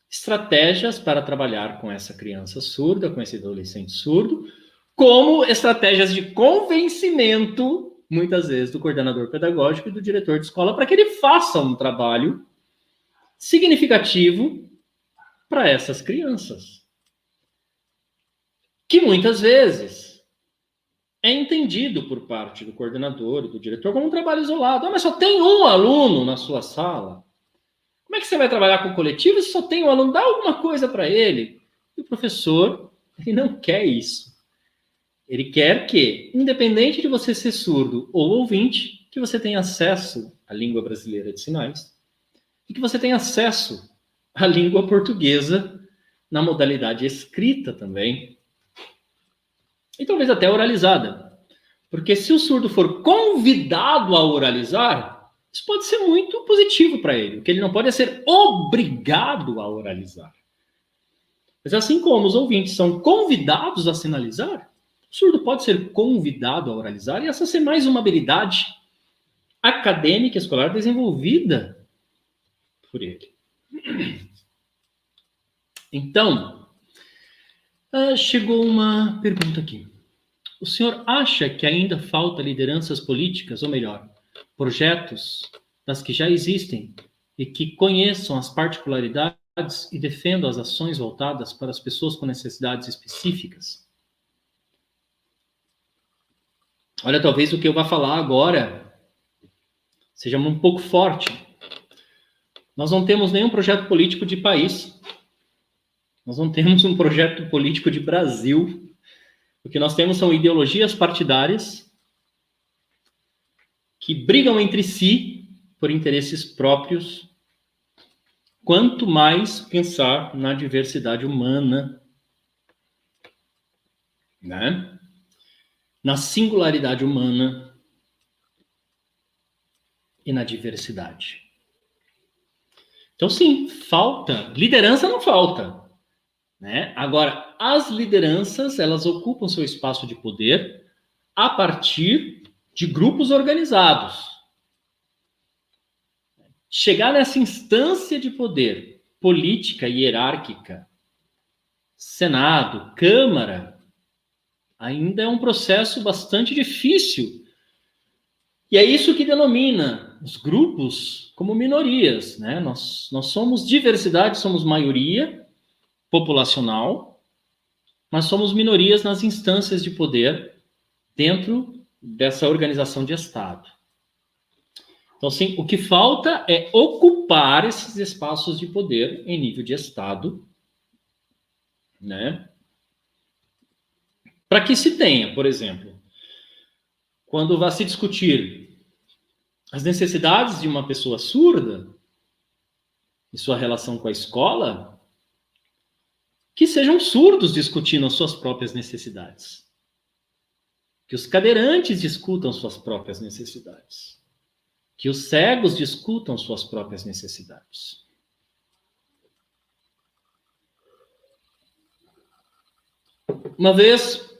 estratégias para trabalhar com essa criança surda, com esse adolescente surdo, como estratégias de convencimento, muitas vezes, do coordenador pedagógico e do diretor de escola, para que ele faça um trabalho significativo para essas crianças. Que muitas vezes é entendido por parte do coordenador e do diretor como um trabalho isolado. Mas só tem um aluno na sua sala. Como é que você vai trabalhar com o coletivo se só tem um aluno? Dá alguma coisa para ele. E o professor, ele não quer isso. Ele quer que, independente de você ser surdo ou ouvinte, que você tenha acesso à língua brasileira de sinais e que você tenha acesso à língua portuguesa na modalidade escrita também. E talvez até oralizada. Porque se o surdo for convidado a oralizar, isso pode ser muito positivo para ele. O que ele não pode é ser obrigado a oralizar. Mas assim como os ouvintes são convidados a sinalizar, o surdo pode ser convidado a oralizar e essa ser mais uma habilidade acadêmica escolar desenvolvida por ele. Então, chegou uma pergunta aqui. O senhor acha que ainda falta lideranças políticas, ou melhor, projetos das que já existem e que conheçam as particularidades e defendam as ações voltadas para as pessoas com necessidades específicas? Olha, talvez o que eu vá falar agora seja um pouco forte. Nós não temos nenhum projeto político de país. Nós não temos um projeto político de Brasil. O que nós temos são ideologias partidárias que brigam entre si por interesses próprios, quanto mais pensar na diversidade humana, né? Na singularidade humana e na diversidade. Então, sim, falta. Liderança não falta, né? Agora, as lideranças, elas ocupam seu espaço de poder a partir de grupos organizados. Chegar nessa instância de poder política e hierárquica, Senado, Câmara, ainda é um processo bastante difícil. E é isso que denomina os grupos como minorias, né? Nós somos diversidade, somos maioria populacional, mas somos minorias nas instâncias de poder dentro dessa organização de Estado. Então, sim, o que falta é ocupar esses espaços de poder em nível de Estado, né? Para que se tenha, por exemplo, quando vai se discutir as necessidades de uma pessoa surda e sua relação com a escola, que sejam surdos discutindo as suas próprias necessidades. Que os cadeirantes discutam suas próprias necessidades. Que os cegos discutam suas próprias necessidades. Uma vez,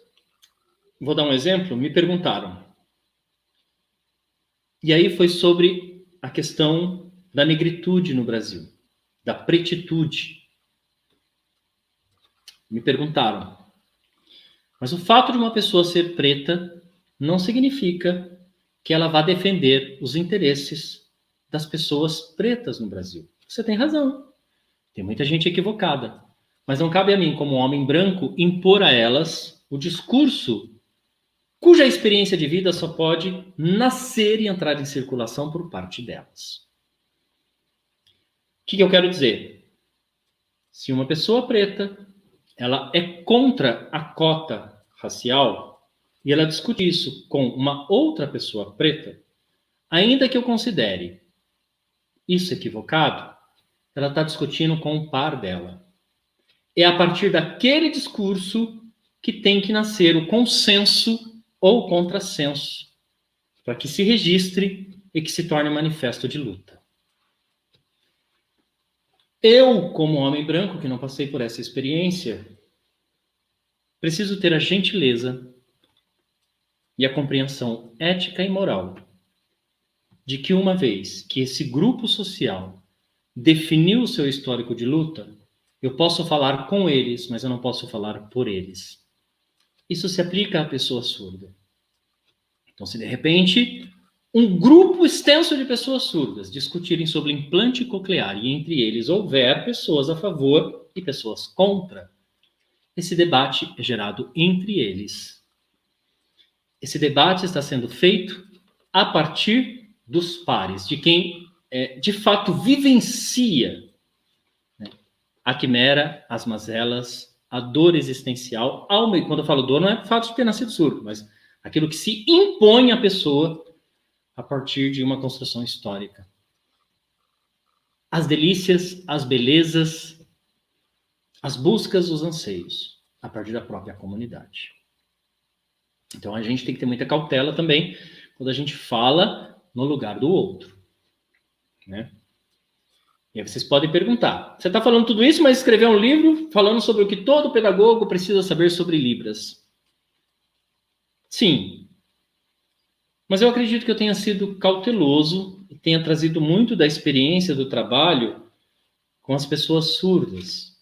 vou dar um exemplo, me perguntaram. E aí foi sobre a questão da negritude no Brasil, da pretitude. Me perguntaram. Mas o fato de uma pessoa ser preta não significa que ela vá defender os interesses das pessoas pretas no Brasil. Você tem razão. Tem muita gente equivocada. Mas não cabe a mim, como homem branco, impor a elas o discurso cuja experiência de vida só pode nascer e entrar em circulação por parte delas. O que eu quero dizer? Se uma pessoa preta, ela é contra a cota racial, e ela discute isso com uma outra pessoa preta, ainda que eu considere isso equivocado, ela está discutindo com o par dela. É a partir daquele discurso que tem que nascer o consenso ou contrassenso, para que se registre e que se torne manifesto de luta. Eu, como homem branco, que não passei por essa experiência, preciso ter a gentileza e a compreensão ética e moral de que uma vez que esse grupo social definiu o seu histórico de luta, eu posso falar com eles, mas eu não posso falar por eles. Isso se aplica à pessoa surda. Então, se de repente um grupo extenso de pessoas surdas discutirem sobre implante coclear e entre eles houver pessoas a favor e pessoas contra, esse debate é gerado entre eles. Esse debate está sendo feito a partir dos pares, de quem de fato vivencia, né, a quimera, as mazelas, a dor existencial. Quando eu falo dor, não é fato de ter nascido surdo, mas aquilo que se impõe à pessoa a partir de uma construção histórica. As delícias, as belezas, as buscas, os anseios, a partir da própria comunidade. Então, a gente tem que ter muita cautela também quando a gente fala no lugar do outro, né? E aí vocês podem perguntar, você está falando tudo isso, mas escreveu um livro falando sobre o que todo pedagogo precisa saber sobre Libras. Sim. Mas eu acredito que eu tenha sido cauteloso e tenha trazido muito da experiência do trabalho com as pessoas surdas.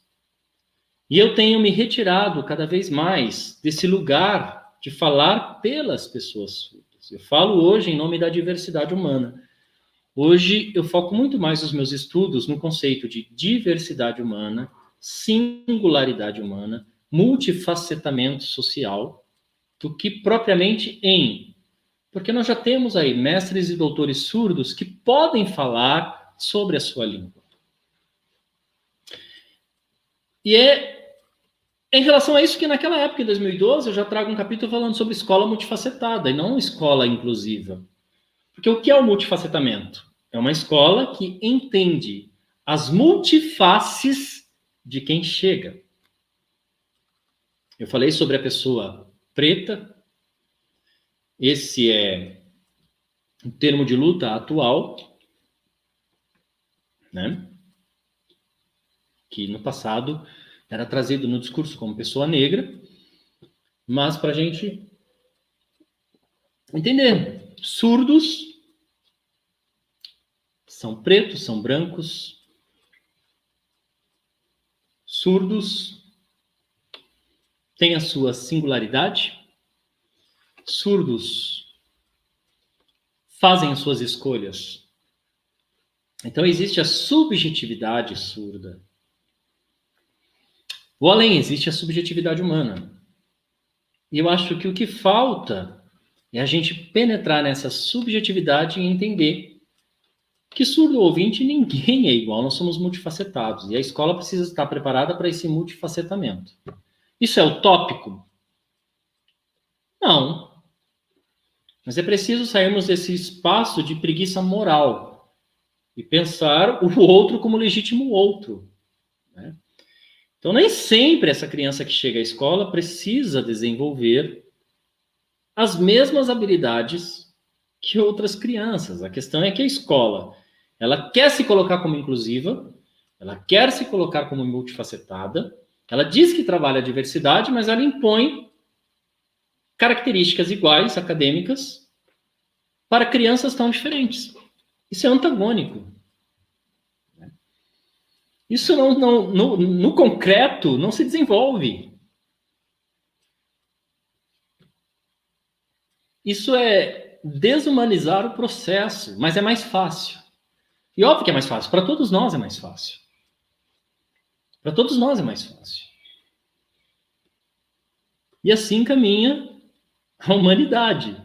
E eu tenho me retirado cada vez mais desse lugar de falar pelas pessoas surdas. Eu falo hoje em nome da diversidade humana. Hoje eu foco muito mais os meus estudos no conceito de diversidade humana, singularidade humana, multifacetamento social, do que propriamente em... Porque nós já temos aí mestres e doutores surdos que podem falar sobre a sua língua. E é em relação a isso que naquela época, em 2012, eu já trago um capítulo falando sobre escola multifacetada e não escola inclusiva. Porque o que é o multifacetamento? É uma escola que entende as multifaces de quem chega. Eu falei sobre a pessoa preta. Esse é um termo de luta atual, né? Que no passado era trazido no discurso como pessoa negra, mas para a gente entender, surdos são pretos, são brancos, surdos têm a sua singularidade, surdos fazem as suas escolhas. Então existe a subjetividade surda. Ou além, existe a subjetividade humana. E eu acho que o que falta é a gente penetrar nessa subjetividade e entender que surdo ouvinte ninguém é igual, nós somos multifacetados. E a escola precisa estar preparada para esse multifacetamento. Isso é utópico? Não. Mas é preciso sairmos desse espaço de preguiça moral e pensar o outro como legítimo outro, né? Então, nem sempre essa criança que chega à escola precisa desenvolver as mesmas habilidades que outras crianças. A questão é que a escola, ela quer se colocar como inclusiva, ela quer se colocar como multifacetada, ela diz que trabalha a diversidade, mas ela impõe características iguais, acadêmicas, para crianças tão diferentes. Isso é antagônico. Isso no concreto não se desenvolve. Isso é desumanizar o processo, mas é mais fácil. E óbvio que é mais fácil. Para todos nós é mais fácil. Para todos nós é mais fácil. E assim caminha a humanidade,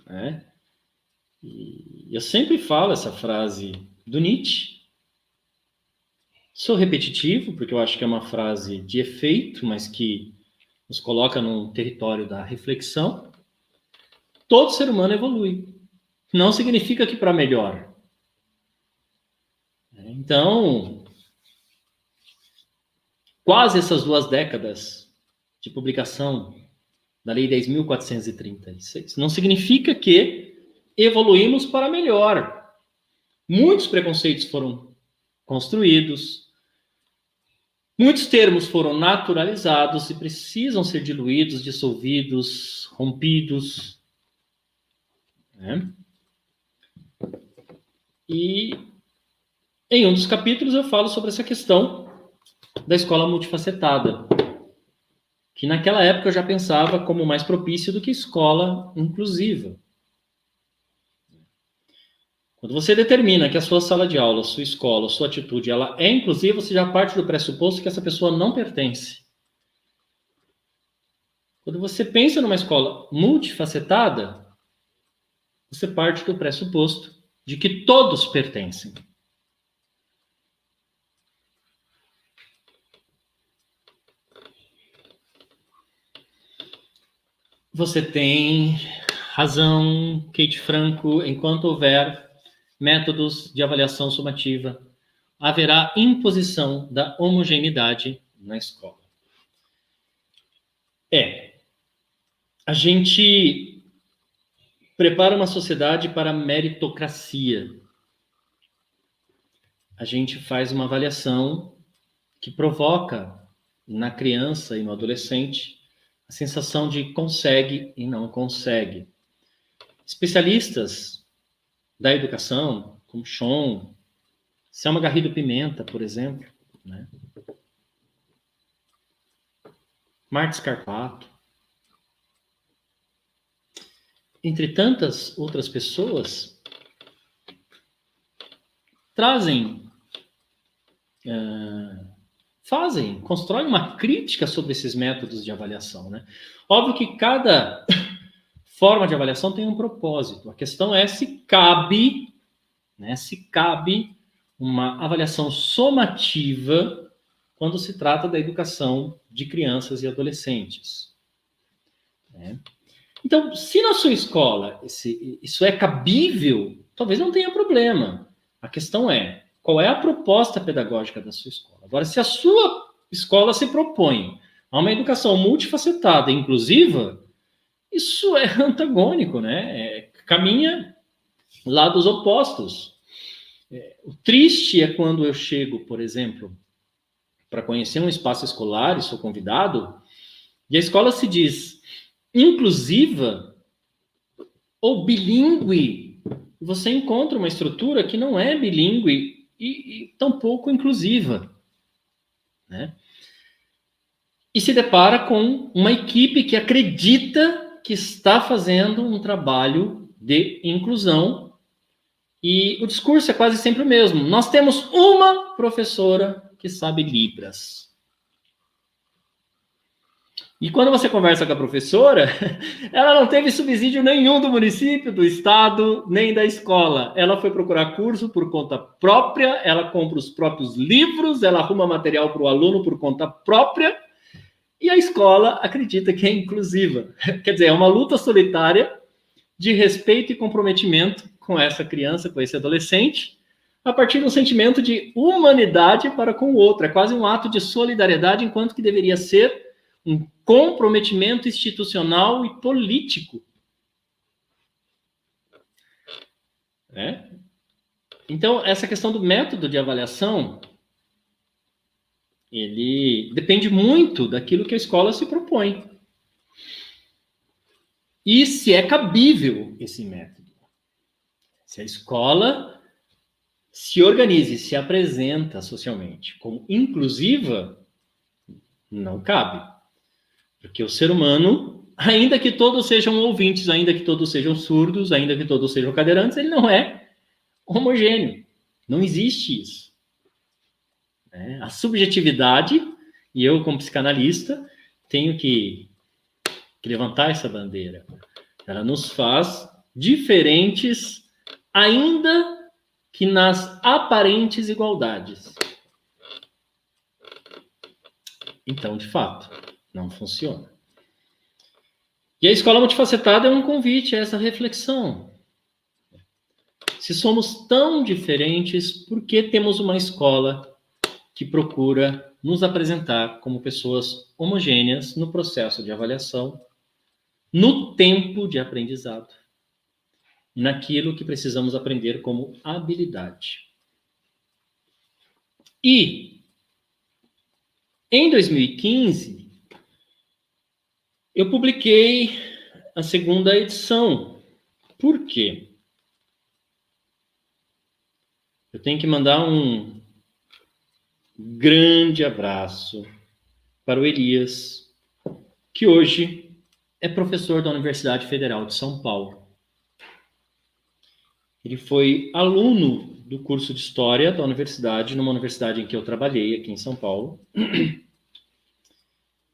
né? E eu sempre falo essa frase do Nietzsche. Sou repetitivo, porque eu acho que é uma frase de efeito, mas que nos coloca num território da reflexão. Todo ser humano evolui. Não significa que para melhor. Então, quase essas 2 décadas de publicação da Lei 10.436 não significa que evoluímos para melhor. Muitos preconceitos foram construídos, muitos termos foram naturalizados e precisam ser diluídos, dissolvidos, rompidos, né? E em um dos capítulos eu falo sobre essa questão da escola multifacetada, que naquela época eu já pensava como mais propício do que escola inclusiva. Quando você determina que a sua sala de aula, a sua escola, a sua atitude, ela é inclusiva, você já parte do pressuposto que essa pessoa não pertence. Quando você pensa numa escola multifacetada, você parte do pressuposto de que todos pertencem. Você tem razão, Kate Franco, enquanto houver métodos de avaliação sumativa, haverá imposição da homogeneidade na escola. A gente prepara uma sociedade para a meritocracia. A gente faz uma avaliação que provoca na criança e no adolescente a sensação de consegue e não consegue. Especialistas da educação, como Schoen, Selma Garrido Pimenta, por exemplo, né? Marta Scarpato, entre tantas outras pessoas, trazem, constroem uma crítica sobre esses métodos de avaliação, né? Óbvio que cada forma de avaliação tem um propósito. A questão é se cabe, né, uma avaliação somativa quando se trata da educação de crianças e adolescentes, né? Então, se na sua escola isso é cabível, talvez não tenha problema. A questão é qual é a proposta pedagógica da sua escola. Agora, se a sua escola se propõe a uma educação multifacetada e inclusiva, isso é antagônico, né? Caminha lados opostos. O triste é quando eu chego, por exemplo, para conhecer um espaço escolar e sou convidado, e a escola se diz inclusiva ou bilíngue. Você encontra uma estrutura que não é bilíngue e tampouco inclusiva, né? E se depara com uma equipe que acredita que está fazendo um trabalho de inclusão e o discurso é quase sempre o mesmo. Nós temos uma professora que sabe Libras. E quando você conversa com a professora, ela não teve subsídio nenhum do município, do estado, nem da escola. Ela foi procurar curso por conta própria, ela compra os próprios livros, ela arruma material para o aluno por conta própria, e a escola acredita que é inclusiva. Quer dizer, é uma luta solitária de respeito e comprometimento com essa criança, com esse adolescente, a partir do sentimento de humanidade para com o outro. É quase um ato de solidariedade, enquanto que deveria ser um comprometimento institucional e político. Então, essa questão do método de avaliação, ele depende muito daquilo que a escola se propõe. E se é cabível esse método. Se a escola se organiza e se apresenta socialmente como inclusiva, não cabe. Porque o ser humano, ainda que todos sejam ouvintes, ainda que todos sejam surdos, ainda que todos sejam cadeirantes, ele não é homogêneo. Não existe isso. A subjetividade, e eu como psicanalista, tenho que levantar essa bandeira. Ela nos faz diferentes, ainda que nas aparentes igualdades. Então, de fato, não funciona. E a escola multifacetada é um convite a essa reflexão. Se somos tão diferentes, por que temos uma escola que procura nos apresentar como pessoas homogêneas no processo de avaliação, no tempo de aprendizado, naquilo que precisamos aprender como habilidade? E, em 2015, eu publiquei a segunda edição. Por quê? Eu tenho que mandar um grande abraço para o Elias, que hoje é professor da Universidade Federal de São Paulo. Ele foi aluno do curso de História da universidade, numa universidade em que eu trabalhei, aqui em São Paulo.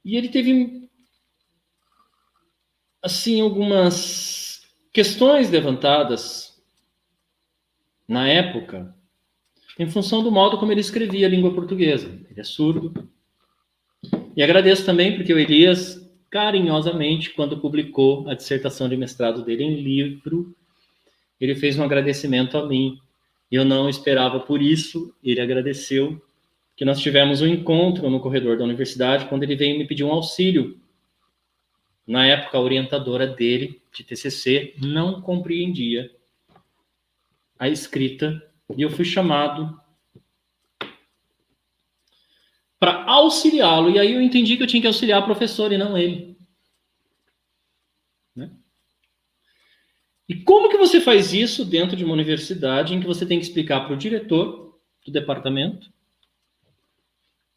E ele teve, assim, algumas questões levantadas na época, em função do modo como ele escrevia a língua portuguesa. Ele é surdo. E agradeço também porque o Elias, carinhosamente, quando publicou a dissertação de mestrado dele em livro, ele fez um agradecimento a mim. Eu não esperava por isso, ele agradeceu, que nós tivemos um encontro no corredor da universidade, quando ele veio me pedir um auxílio. Na época, a orientadora dele, de TCC, não compreendia a escrita, e eu fui chamado para auxiliá-lo, e aí eu entendi que eu tinha que auxiliar a professora e não ele. Né? E como que você faz isso dentro de uma universidade em que você tem que explicar para o diretor do departamento,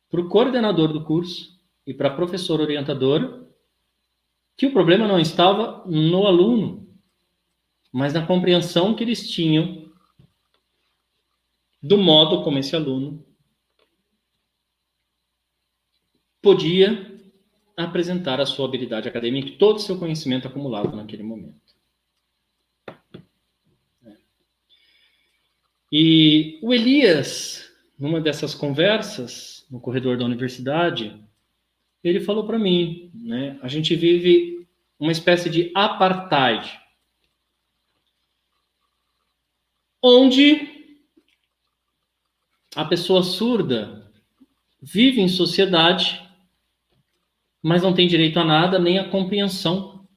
para o coordenador do curso e para a professora orientadora que o problema não estava no aluno, mas na compreensão que eles tinham do modo como esse aluno podia apresentar a sua habilidade acadêmica e todo o seu conhecimento acumulado naquele momento. E o Elias, numa dessas conversas, no corredor da universidade, ele falou para mim, né, a gente vive uma espécie de apartheid, onde a pessoa surda vive em sociedade, mas não tem direito a nada, nem a compreensão.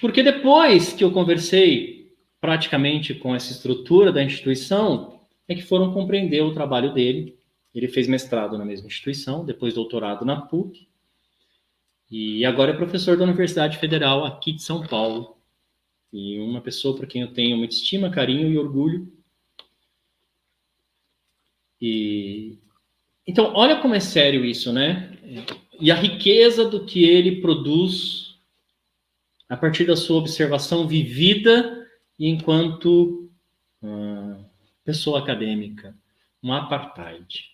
Porque depois que eu conversei praticamente com essa estrutura da instituição, é que foram compreender o trabalho dele. Ele fez mestrado na mesma instituição, depois doutorado na PUC, e agora é professor da Universidade Federal aqui de São Paulo. E uma pessoa por quem eu tenho muita estima, carinho e orgulho. Então, olha como é sério isso, né? E a riqueza do que ele produz a partir da sua observação vivida e enquanto pessoa acadêmica. Um apartheid.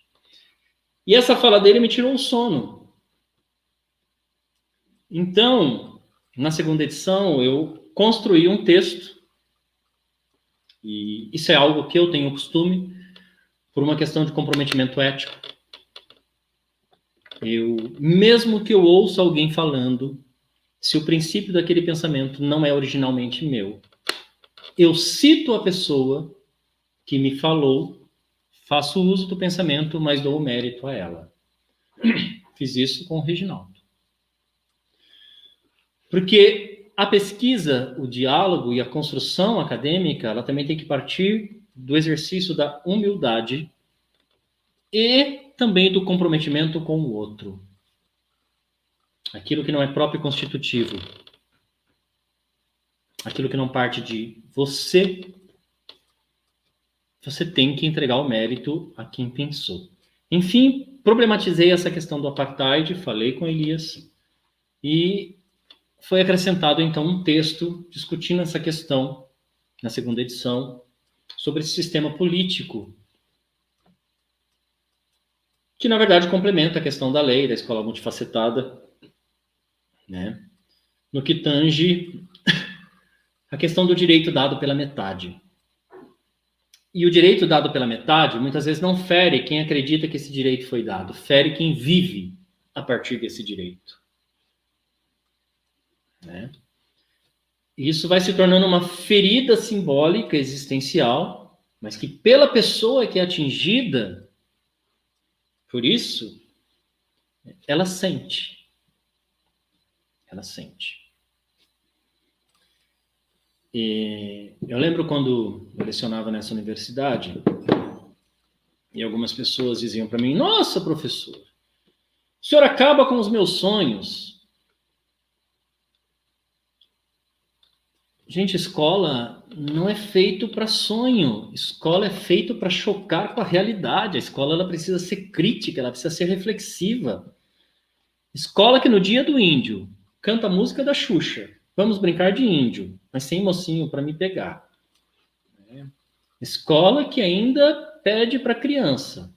E essa fala dele me tirou o sono. Então, na segunda edição, eu construí um texto, e isso é algo que eu tenho costume, por uma questão de comprometimento ético. Mesmo que eu ouça alguém falando, se o princípio daquele pensamento não é originalmente meu, eu cito a pessoa que me falou, faço uso do pensamento, mas dou o mérito a ela. Fiz isso com o Reginaldo. Porque a pesquisa, o diálogo e a construção acadêmica, ela também tem que partir do exercício da humildade e também do comprometimento com o outro. Aquilo que não é próprio e constitutivo. Aquilo que não parte de você, você tem que entregar o mérito a quem pensou. Enfim, problematizei essa questão do apartheid, falei com Elias, e foi acrescentado, então, um texto discutindo essa questão, na segunda edição, sobre esse sistema político, que, na verdade, complementa a questão da lei, da escola multifacetada, né? No que tange a questão do direito dado pela metade. E o direito dado pela metade, muitas vezes, não fere quem acredita que esse direito foi dado, fere quem vive a partir desse direito. Né? Isso vai se tornando uma ferida simbólica existencial, mas que pela pessoa que é atingida por isso, ela sente. Ela sente. E eu lembro quando eu lecionava nessa universidade, e algumas pessoas diziam para mim: nossa, professor, o senhor acaba com os meus sonhos. Gente, escola não é feito para sonho. Escola é feito para chocar com a realidade. A escola ela precisa ser crítica, ela precisa ser reflexiva. Escola que no dia do índio canta a música da Xuxa. Vamos brincar de índio, mas sem mocinho para me pegar. Escola que ainda pede para a criança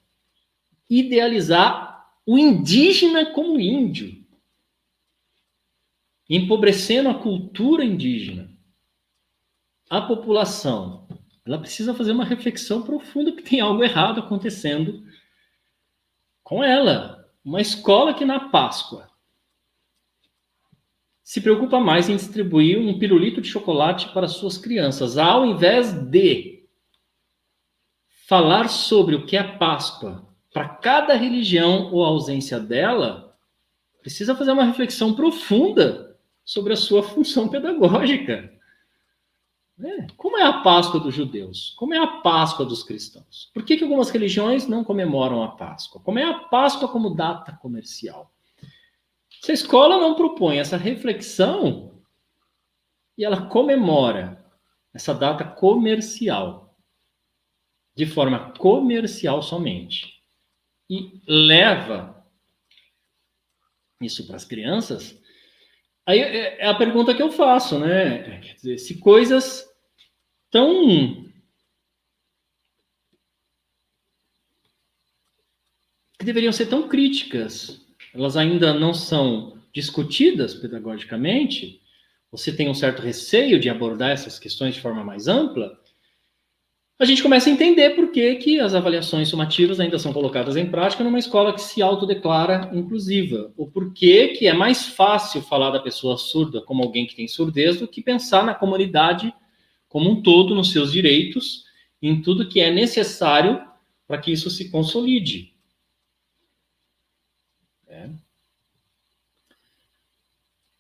idealizar o indígena como índio, empobrecendo a cultura indígena. A população, ela precisa fazer uma reflexão profunda que tem algo errado acontecendo com ela. Uma escola que na Páscoa se preocupa mais em distribuir um pirulito de chocolate para suas crianças, ao invés de falar sobre o que é a Páscoa para cada religião ou a ausência dela, precisa fazer uma reflexão profunda sobre a sua função pedagógica. Como é a Páscoa dos judeus? Como é a Páscoa dos cristãos? Por que algumas religiões não comemoram a Páscoa? Como é a Páscoa como data comercial? Se a escola não propõe essa reflexão e ela comemora essa data comercial de forma comercial somente e leva isso para as crianças, aí é a pergunta que eu faço, né? Quer dizer, se coisas que deveriam ser tão críticas, elas ainda não são discutidas pedagogicamente, você tem um certo receio de abordar essas questões de forma mais ampla, a gente começa a entender por que as avaliações sumativas ainda são colocadas em prática numa escola que se autodeclara inclusiva. O porquê que é mais fácil falar da pessoa surda como alguém que tem surdez do que pensar na comunidade como um todo, nos seus direitos em tudo que é necessário para que isso se consolide.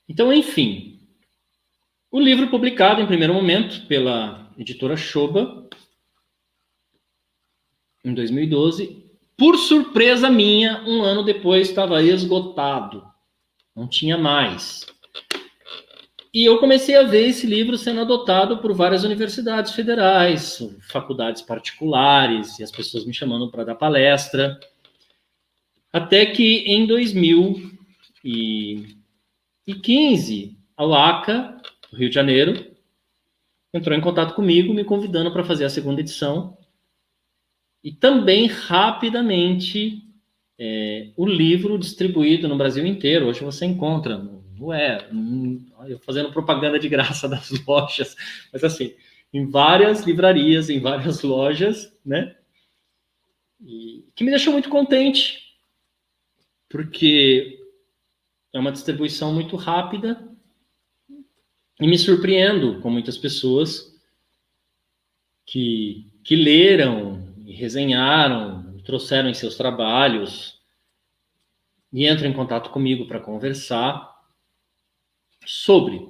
Então, enfim, o livro publicado em primeiro momento pela editora Shoba, em 2012, por surpresa minha, um ano depois estava esgotado. Não tinha mais. E eu comecei a ver esse livro sendo adotado por várias universidades federais, faculdades particulares, e as pessoas me chamando para dar palestra. Até que em 2015, a UACA, do Rio de Janeiro, entrou em contato comigo, me convidando para fazer a segunda edição. E também, rapidamente, o livro distribuído no Brasil inteiro. Hoje você encontra, eu fazendo propaganda de graça das lojas, mas assim, em várias livrarias, em várias lojas, né? E que me deixou muito contente, porque é uma distribuição muito rápida e me surpreendo com muitas pessoas que leram e resenharam, trouxeram em seus trabalhos e entram em contato comigo para conversar sobre.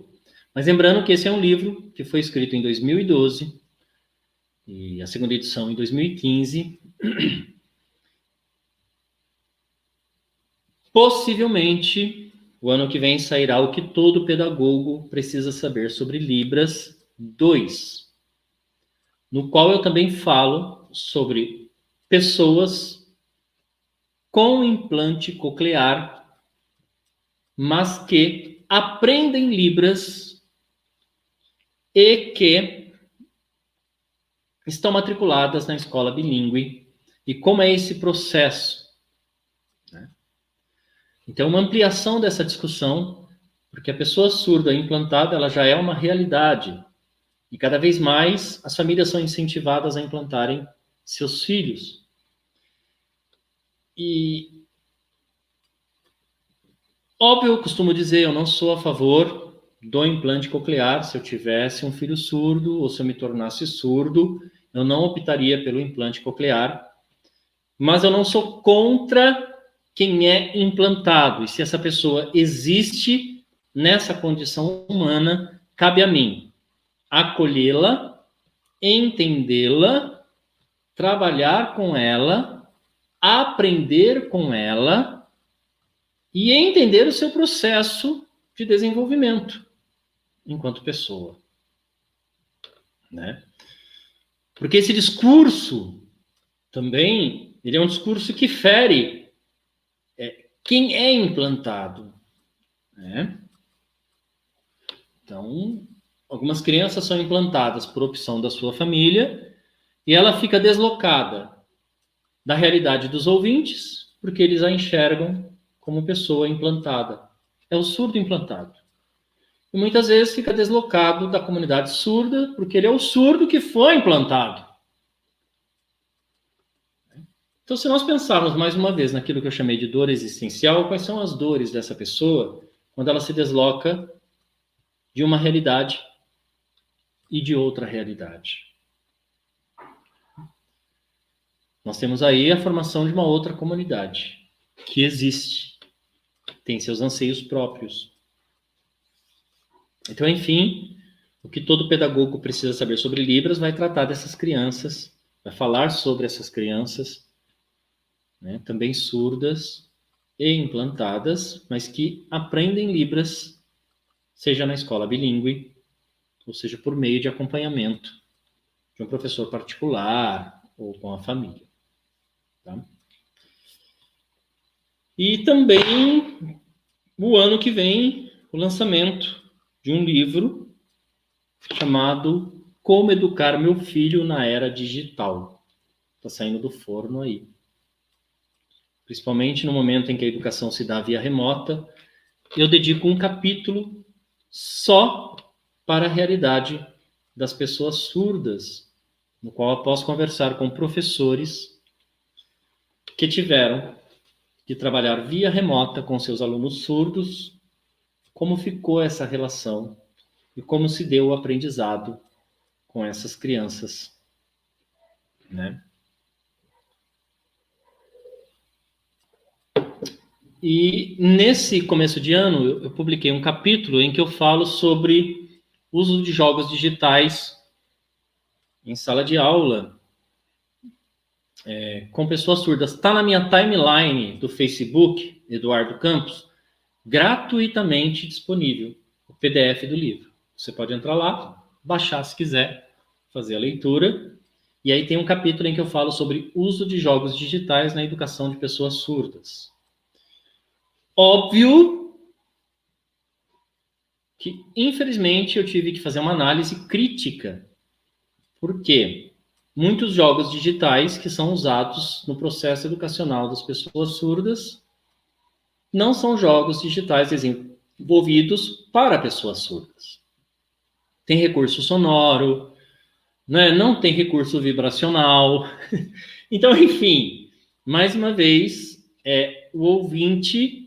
Mas lembrando que esse é um livro que foi escrito em 2012 e a segunda edição em 2015. Possivelmente, o ano que vem sairá o que todo pedagogo precisa saber sobre Libras 2, no qual eu também falo sobre pessoas com implante coclear, mas que aprendem Libras e que estão matriculadas na escola bilíngue, e como é esse processo. Então, uma ampliação dessa discussão, porque a pessoa surda implantada, ela já é uma realidade, e cada vez mais as famílias são incentivadas a implantarem seus filhos. E, óbvio, eu costumo dizer, eu não sou a favor do implante coclear. Se eu tivesse um filho surdo, ou se eu me tornasse surdo, eu não optaria pelo implante coclear, mas eu não sou contra quem é implantado. E se essa pessoa existe nessa condição humana, cabe a mim acolhê-la, entendê-la, trabalhar com ela, aprender com ela e entender o seu processo de desenvolvimento enquanto pessoa, né? Porque esse discurso também, ele é um discurso que fere quem é implantado, né? Então, algumas crianças são implantadas por opção da sua família e ela fica deslocada da realidade dos ouvintes, porque eles a enxergam como pessoa implantada. É o surdo implantado. E muitas vezes fica deslocado da comunidade surda, porque ele é o surdo que foi implantado. Então, se nós pensarmos mais uma vez naquilo que eu chamei de dor existencial, quais são as dores dessa pessoa quando ela se desloca de uma realidade e de outra realidade? Nós temos aí a formação de uma outra comunidade que existe, tem seus anseios próprios. Então, enfim, o que todo pedagogo precisa saber sobre Libras vai tratar dessas crianças, vai falar sobre essas crianças, né, também surdas e implantadas, mas que aprendem Libras, seja na escola bilíngue, ou seja por meio de acompanhamento de um professor particular ou com a família. Tá? E também, o ano que vem, o lançamento de um livro chamado Como Educar Meu Filho na Era Digital. Está saindo do forno aí. Principalmente no momento em que a educação se dá via remota, eu dedico um capítulo só para a realidade das pessoas surdas, no qual eu posso conversar com professores que tiveram de trabalhar via remota com seus alunos surdos, como ficou essa relação e como se deu o aprendizado com essas crianças. né? E nesse começo de ano, eu publiquei um capítulo em que eu falo sobre uso de jogos digitais em sala de aula, com pessoas surdas. Está na minha timeline do Facebook, Eduardo Campos, gratuitamente disponível o PDF do livro. Você pode entrar lá, baixar se quiser, fazer a leitura. E aí tem um capítulo em que eu falo sobre uso de jogos digitais na educação de pessoas surdas. Óbvio que, infelizmente, eu tive que fazer uma análise crítica. Por quê? Muitos jogos digitais que são usados no processo educacional das pessoas surdas não são jogos digitais desenvolvidos para pessoas surdas. Tem recurso sonoro, né? Não tem recurso vibracional. Então, enfim, mais uma vez, o ouvinte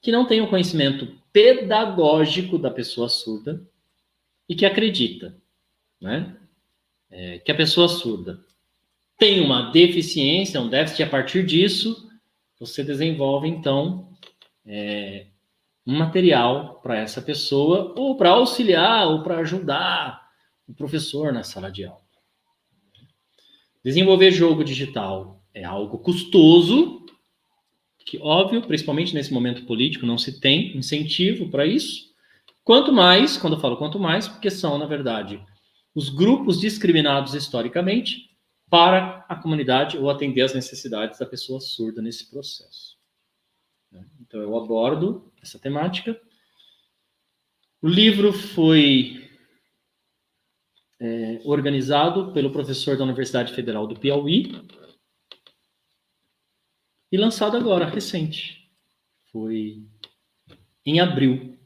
que não tem o conhecimento pedagógico da pessoa surda e que acredita, né? Que a pessoa surda tem uma deficiência, um déficit, e a partir disso, você desenvolve, então, um material para essa pessoa, ou para auxiliar, ou para ajudar o professor na sala de aula. Desenvolver jogo digital é algo custoso, que, óbvio, principalmente nesse momento político, não se tem incentivo para isso. Quanto mais, quando eu falo quanto mais, porque são, na verdade, os grupos discriminados historicamente para a comunidade ou atender às necessidades da pessoa surda nesse processo. Então, eu abordo essa temática. O livro foi organizado pelo professor da Universidade Federal do Piauí e lançado agora, recente. Foi em abril.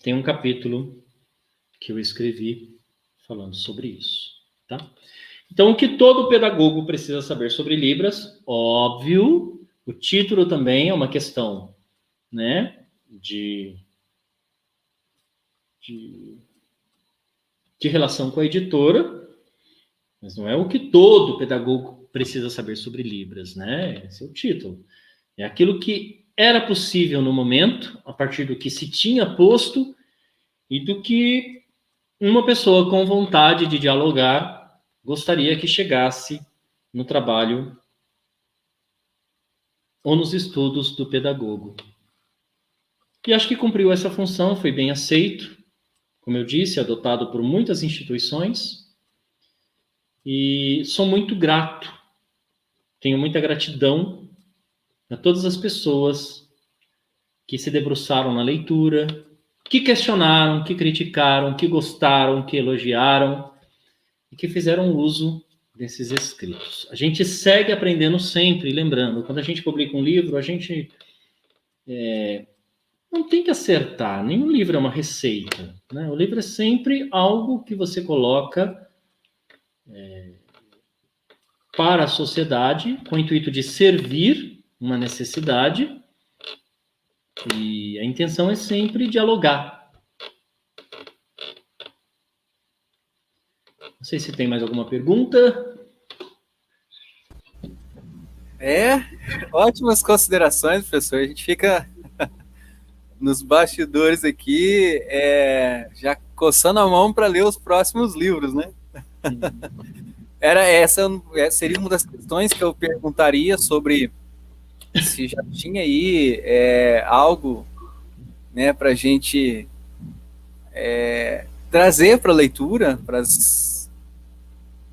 Tem um capítulo que eu escrevi falando sobre isso, tá? Então, o que todo pedagogo precisa saber sobre Libras? Óbvio, o título também é uma questão, né, de relação com a editora, mas não é o que todo pedagogo precisa saber sobre Libras, né? Esse é o título. É aquilo que era possível no momento, a partir do que se tinha posto e do que uma pessoa com vontade de dialogar gostaria que chegasse no trabalho ou nos estudos do pedagogo. E acho que cumpriu essa função, foi bem aceito, como eu disse, adotado por muitas instituições, e sou muito grato, tenho muita gratidão a todas as pessoas que se debruçaram na leitura, que questionaram, que criticaram, que gostaram, que elogiaram e que fizeram uso desses escritos. A gente segue aprendendo sempre, lembrando, quando a gente publica um livro, a gente não tem que acertar, nenhum livro é uma receita, né? O livro é sempre algo que você coloca para a sociedade, com o intuito de servir uma necessidade, e a intenção é sempre dialogar. Não sei se tem mais alguma pergunta. Ótimas considerações, professor. A gente fica nos bastidores aqui, já coçando a mão para ler os próximos livros, né? Seria uma das questões que eu perguntaria sobre se já tinha aí algo, né, para a gente trazer para a leitura,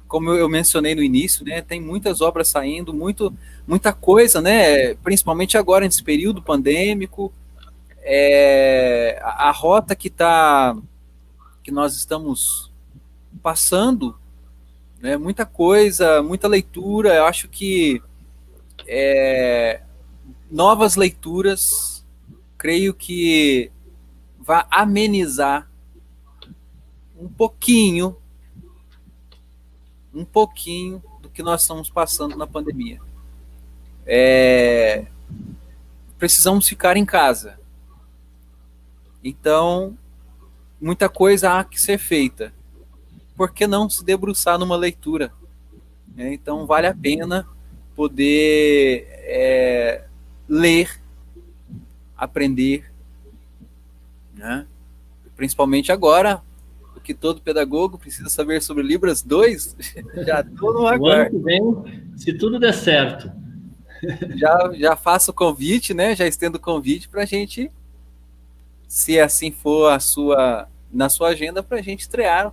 como eu mencionei no início, né, tem muitas obras saindo, muita coisa, né, principalmente agora nesse período pandêmico, a rota que nós estamos passando, né, muita coisa, muita leitura. Eu acho que novas leituras, creio que vai amenizar um pouquinho do que nós estamos passando na pandemia. Precisamos ficar em casa. Então, muita coisa há que ser feita. Por que não se debruçar numa leitura? né? Então vale a pena poder ler, aprender, né? Principalmente agora, o que todo pedagogo precisa saber sobre Libras 2, já estou no O ano aguardo. que vem, se tudo der certo. Já faço o convite, né? Já estendo o convite para a gente, se assim for na sua agenda, para a gente estrear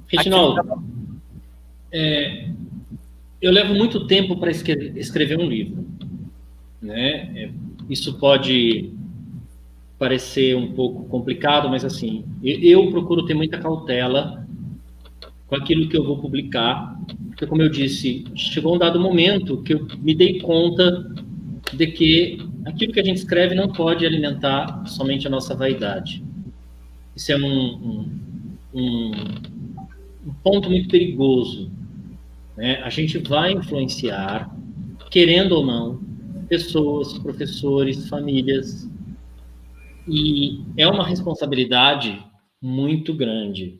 aqui no Reginaldo, canal. eu levo muito tempo para escrever um livro, né? Isso pode parecer um pouco complicado, mas assim, eu procuro ter muita cautela com aquilo que eu vou publicar, porque como eu disse, chegou um dado momento que eu me dei conta de que aquilo que a gente escreve não pode alimentar somente a nossa vaidade. Isso é um ponto muito perigoso, né? A gente vai influenciar, querendo ou não, pessoas, professores, famílias, e é uma responsabilidade muito grande.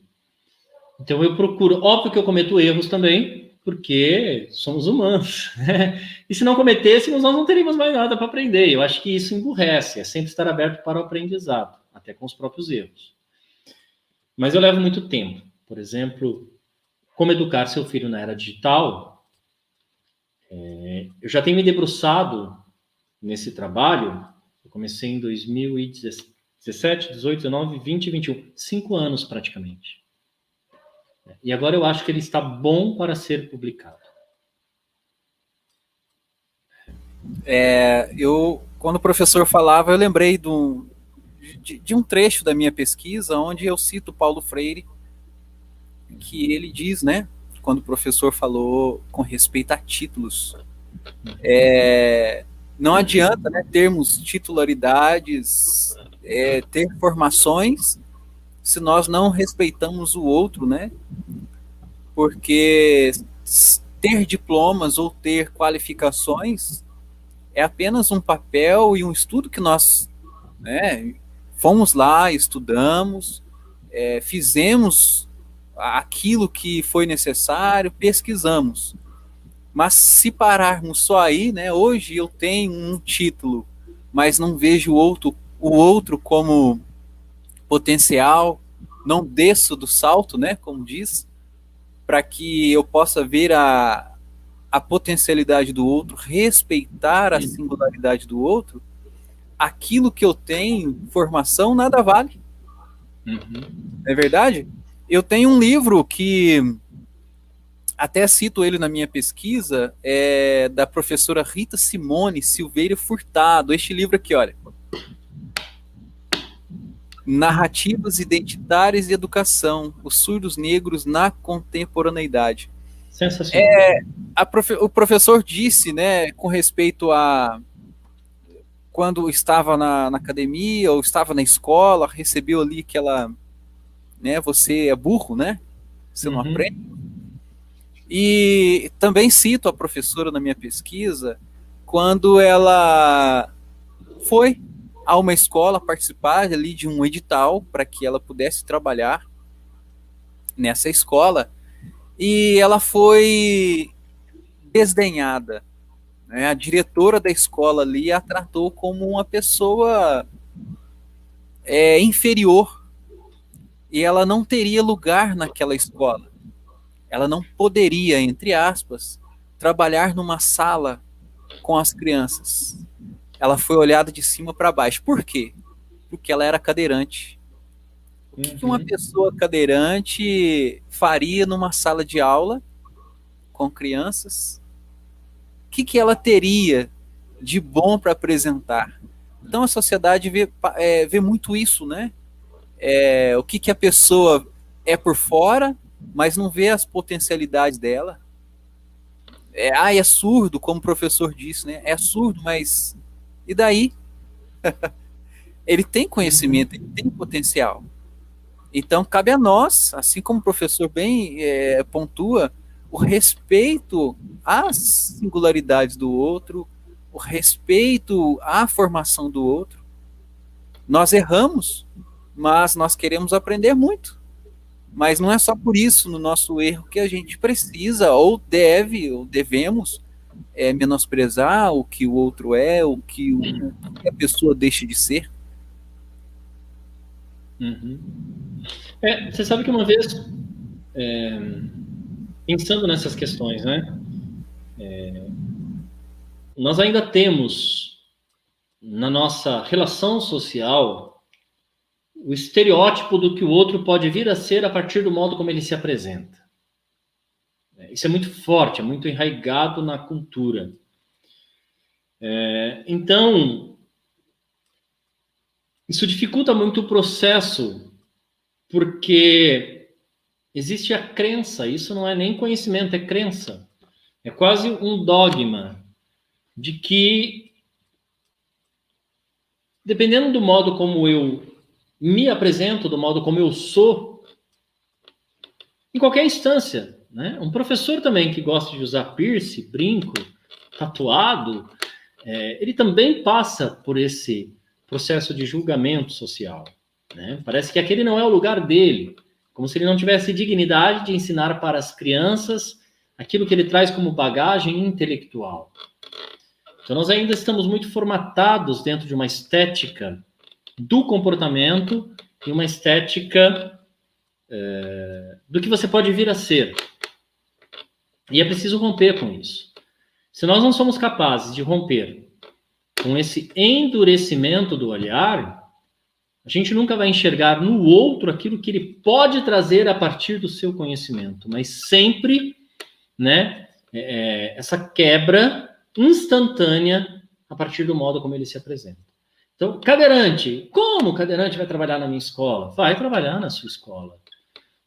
Então eu procuro, óbvio que eu cometo erros também, porque somos humanos, né? E se não cometêssemos, nós não teríamos mais nada para aprender. Eu acho que isso emburrece, é sempre estar aberto para o aprendizado, até com os próprios erros. Mas eu levo muito tempo. Por exemplo, como educar seu filho na era digital, eu já tenho me debruçado nesse trabalho. Eu comecei em 2017, 18, 19, 20 e 21. 5 anos praticamente. E agora eu acho que ele está bom para ser publicado. Quando o professor falava, eu lembrei de um trecho da minha pesquisa, onde eu cito Paulo Freire, que ele diz, né, quando o professor falou com respeito a títulos, não adianta, né, termos titularidades, ter formações, se nós não respeitamos o outro, né? Porque ter diplomas ou ter qualificações é apenas um papel e um estudo que nós, né, fomos lá, estudamos, fizemos aquilo que foi necessário, pesquisamos. Mas se pararmos só aí, né, hoje eu tenho um título, mas não vejo o outro como potencial, não desço do salto, né, como diz, para que eu possa ver a potencialidade do outro, respeitar a singularidade do outro, aquilo que eu tenho, formação, nada vale. Não é verdade? Eu tenho um livro que até cito ele na minha pesquisa, da professora Rita Simone Silveira Furtado. Este livro aqui, olha. Narrativas Identitárias e Educação, os surdos negros na contemporaneidade. Sensacional. O professor disse, né, com respeito a quando estava na academia ou estava na escola, recebeu ali aquela, né, você é burro, né? Você não aprende. E também cito a professora na minha pesquisa, quando ela foi a uma escola participar ali de um edital para que ela pudesse trabalhar nessa escola, e ela foi desdenhada, né? A diretora da escola ali a tratou como uma pessoa inferior, e ela não teria lugar naquela escola. Ela não poderia, entre aspas, trabalhar numa sala com as crianças. Ela foi olhada de cima para baixo. Por quê? Porque ela era cadeirante. O que uma pessoa cadeirante faria numa sala de aula com crianças? O que ela teria de bom para apresentar? Então a sociedade vê muito isso, né? O que a pessoa é por fora, mas não vê as potencialidades dela. É surdo, como o professor disse, né? É surdo, mas e daí? Ele tem conhecimento, ele tem potencial. Então, cabe a nós, assim como o professor bem pontua, o respeito às singularidades do outro, o respeito à formação do outro. Nós erramos, mas nós queremos aprender muito. Mas não é só por isso, no nosso erro, que a gente precisa, ou deve, ou devemos menosprezar o que o outro é, o que a pessoa deixa de ser. Uhum. Você sabe que uma vez, pensando nessas questões, né? Nós ainda temos na nossa relação social o estereótipo do que o outro pode vir a ser a partir do modo como ele se apresenta. Isso é muito forte, é muito enraizado na cultura. Então, isso dificulta muito o processo, porque existe a crença, isso não é nem conhecimento, é crença. É quase um dogma de que, dependendo do modo como eu me apresento, do modo como eu sou, em qualquer instância, né? Um professor também que gosta de usar piercing, brinco, tatuado, ele também passa por esse processo de julgamento social, né? Parece que aquele não é o lugar dele, como se ele não tivesse dignidade de ensinar para as crianças aquilo que ele traz como bagagem intelectual. Então, nós ainda estamos muito formatados dentro de uma estética do comportamento e uma estética do que você pode vir a ser. E é preciso romper com isso. Se nós não somos capazes de romper com esse endurecimento do olhar, a gente nunca vai enxergar no outro aquilo que ele pode trazer a partir do seu conhecimento, mas sempre, né, essa quebra instantânea a partir do modo como ele se apresenta. Então, cadeirante, como o cadeirante vai trabalhar na minha escola? Vai trabalhar na sua escola,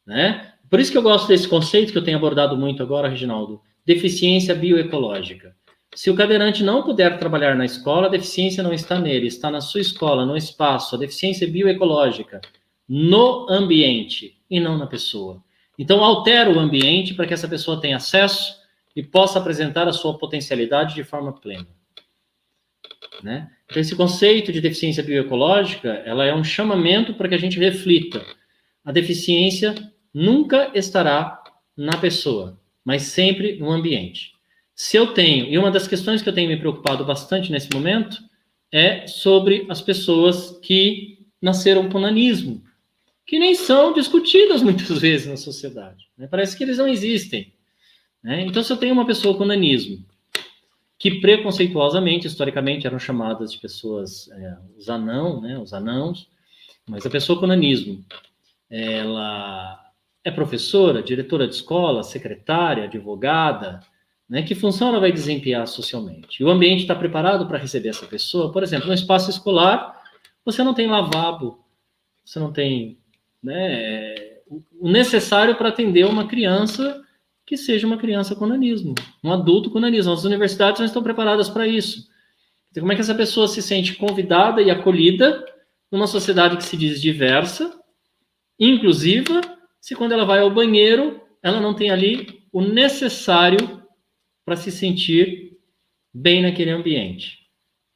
né? Por isso que eu gosto desse conceito que eu tenho abordado muito agora, Reginaldo, deficiência bioecológica. Se o cadeirante não puder trabalhar na escola, a deficiência não está nele, está na sua escola, no espaço. A deficiência é bioecológica, no ambiente e não na pessoa. Então, altera o ambiente para que essa pessoa tenha acesso e possa apresentar a sua potencialidade de forma plena, né? Então, esse conceito de deficiência bioecológica, ela é um chamamento para que a gente reflita. A deficiência nunca estará na pessoa, mas sempre no ambiente. Se eu tenho, e uma das questões que eu tenho me preocupado bastante nesse momento, é sobre as pessoas que nasceram com nanismo, que nem são discutidas muitas vezes na sociedade, né? Parece que eles não existem, né? Então, se eu tenho uma pessoa com nanismo, que preconceituosamente, historicamente, eram chamadas de pessoas, os anão, né, os anãos, mas a pessoa com nanismo, ela é professora, diretora de escola, secretária, advogada, né, que função ela vai desempenhar socialmente? E o ambiente está preparado para receber essa pessoa? Por exemplo, no espaço escolar, você não tem lavabo, você não tem, né, o necessário para atender uma criança que seja uma criança com nanismo, um adulto com nanismo. As universidades não estão preparadas para isso. Então, como é que essa pessoa se sente convidada e acolhida numa sociedade que se diz diversa, inclusiva, se quando ela vai ao banheiro, ela não tem ali o necessário para se sentir bem naquele ambiente,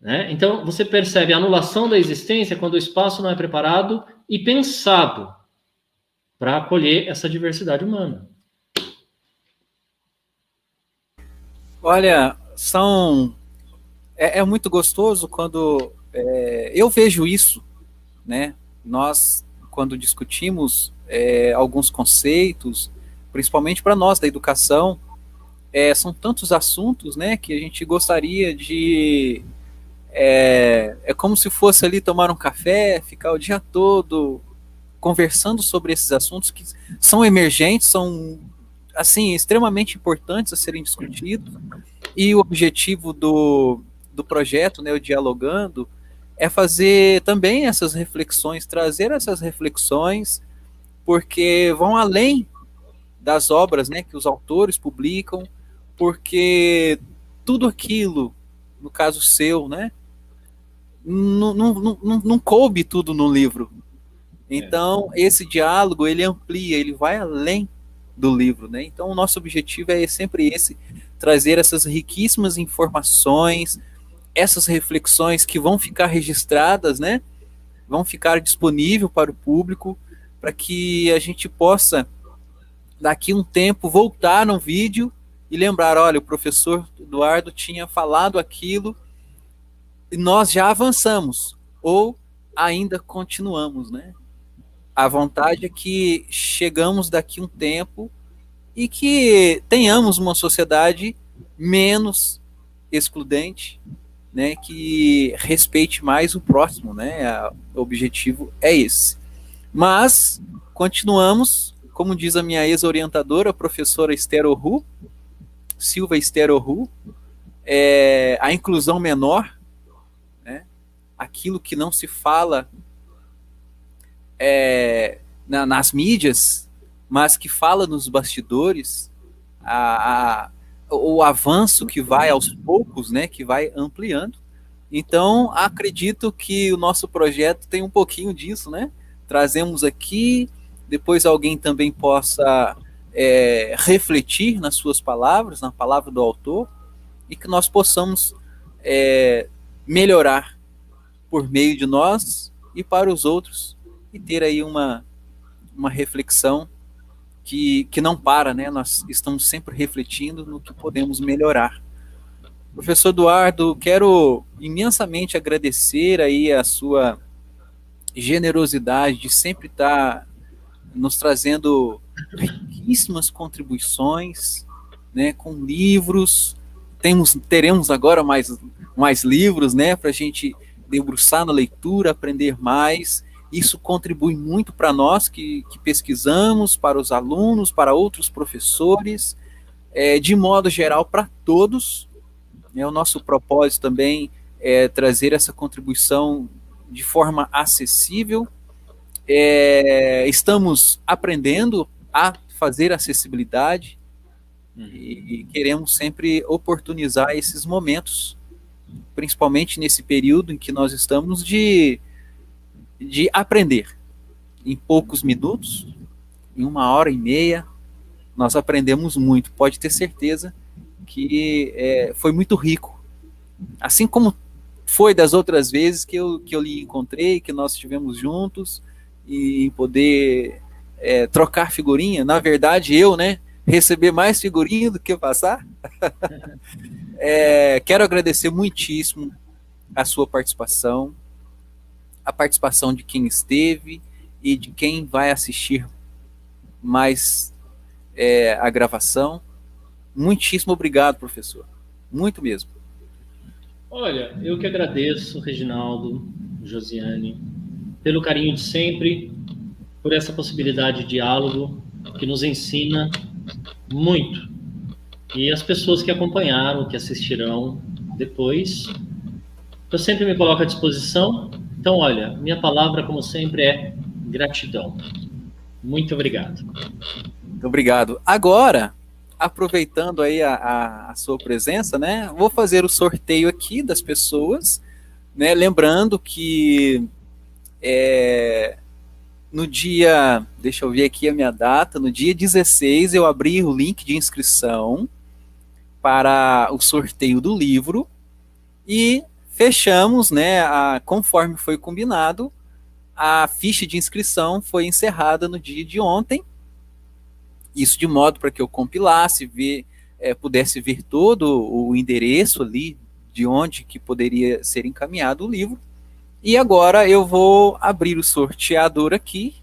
né? Então, você percebe a anulação da existência quando o espaço não é preparado e pensado para acolher essa diversidade humana. Olha, é muito gostoso quando eu vejo isso, né? Nós, quando discutimos alguns conceitos, principalmente para nós da educação, são tantos assuntos, né, que a gente gostaria de... É como se fosse ali tomar um café, ficar o dia todo conversando sobre esses assuntos que são emergentes, são assim extremamente importantes a serem discutidos. E o objetivo do projeto, né, o Dialogando, é fazer também essas reflexões, trazer essas reflexões, porque vão além das obras, né, que os autores publicam, porque tudo aquilo, no caso seu, né, não coube tudo no livro. Então, esse diálogo, ele amplia, ele vai além do livro, né? Então, o nosso objetivo é sempre esse, trazer essas riquíssimas informações, essas reflexões que vão ficar registradas, né? Vão ficar disponíveis para o público, para que a gente possa, daqui um tempo, voltar no vídeo e lembrar, olha, o professor Eduardo tinha falado aquilo e nós já avançamos, ou ainda continuamos, né? A vontade é que chegamos daqui um tempo e que tenhamos uma sociedade menos excludente, né, que respeite mais o próximo, né? O objetivo é esse. Mas continuamos, como diz a minha ex-orientadora, a professora Silva Esterohu, a inclusão menor, né? Aquilo que não se fala nas mídias, mas que fala nos bastidores, o avanço que vai aos poucos, né, que vai ampliando. Então, acredito que o nosso projeto tem um pouquinho disso, né? Trazemos aqui, depois alguém também possa refletir nas suas palavras, na palavra do autor, e que nós possamos melhorar por meio de nós e para os outros, e ter aí uma reflexão que não para, né? Nós estamos sempre refletindo no que podemos melhorar. Professor Eduardo, quero imensamente agradecer aí a sua generosidade de sempre estar nos trazendo riquíssimas contribuições, né, com livros. Teremos agora mais livros, né, para a gente debruçar na leitura, aprender mais. Isso contribui muito para nós que pesquisamos, para os alunos, para outros professores, de modo geral, para todos. O nosso propósito também é trazer essa contribuição de forma acessível. Estamos aprendendo a fazer acessibilidade e queremos sempre oportunizar esses momentos, principalmente nesse período em que nós estamos de aprender. Em poucos minutos, em 1h30, nós aprendemos muito. Pode ter certeza que foi muito rico. Assim como foi das outras vezes que eu lhe encontrei, que nós estivemos juntos e poder trocar figurinha. Na verdade, eu, né, receber mais figurinha do que passar. Quero agradecer muitíssimo a sua participação, a participação de quem esteve e de quem vai assistir mais a gravação. Muitíssimo obrigado, professor. Muito mesmo. Olha, eu que agradeço, Reginaldo, Josiane, pelo carinho de sempre, por essa possibilidade de diálogo que nos ensina muito. E as pessoas que acompanharam, que assistirão depois, eu sempre me coloco à disposição. Então, olha, minha palavra, como sempre, é gratidão. Muito obrigado. Muito obrigado. Agora, aproveitando aí a sua presença, né, vou fazer o sorteio aqui das pessoas, né, lembrando que no dia, deixa eu ver aqui a minha data, no dia 16 eu abri o link de inscrição para o sorteio do livro e fechamos, né, conforme foi combinado, a ficha de inscrição foi encerrada no dia de ontem. Isso de modo para que eu compilasse, pudesse ver todo o endereço ali de onde que poderia ser encaminhado o livro. E agora eu vou abrir o sorteador aqui,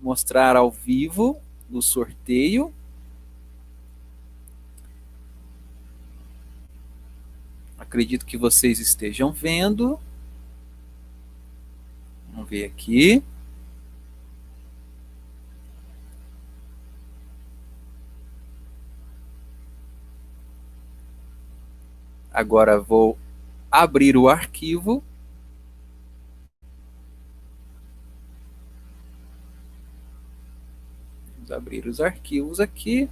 mostrar ao vivo o sorteio. Acredito que vocês estejam vendo. Vamos ver aqui. Agora vou abrir o arquivo. Vamos abrir os arquivos aqui.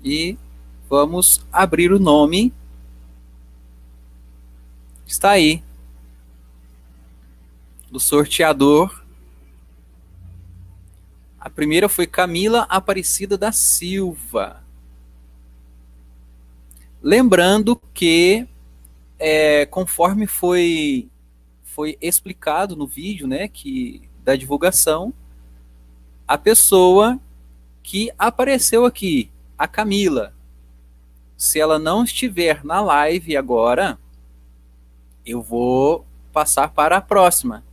E vamos abrir o nome. Está aí. Do sorteador. A primeira foi Camila Aparecida da Silva. Lembrando que, conforme foi explicado no vídeo, né, da divulgação, a pessoa que apareceu aqui, a Camila, se ela não estiver na live agora, eu vou passar para a próxima,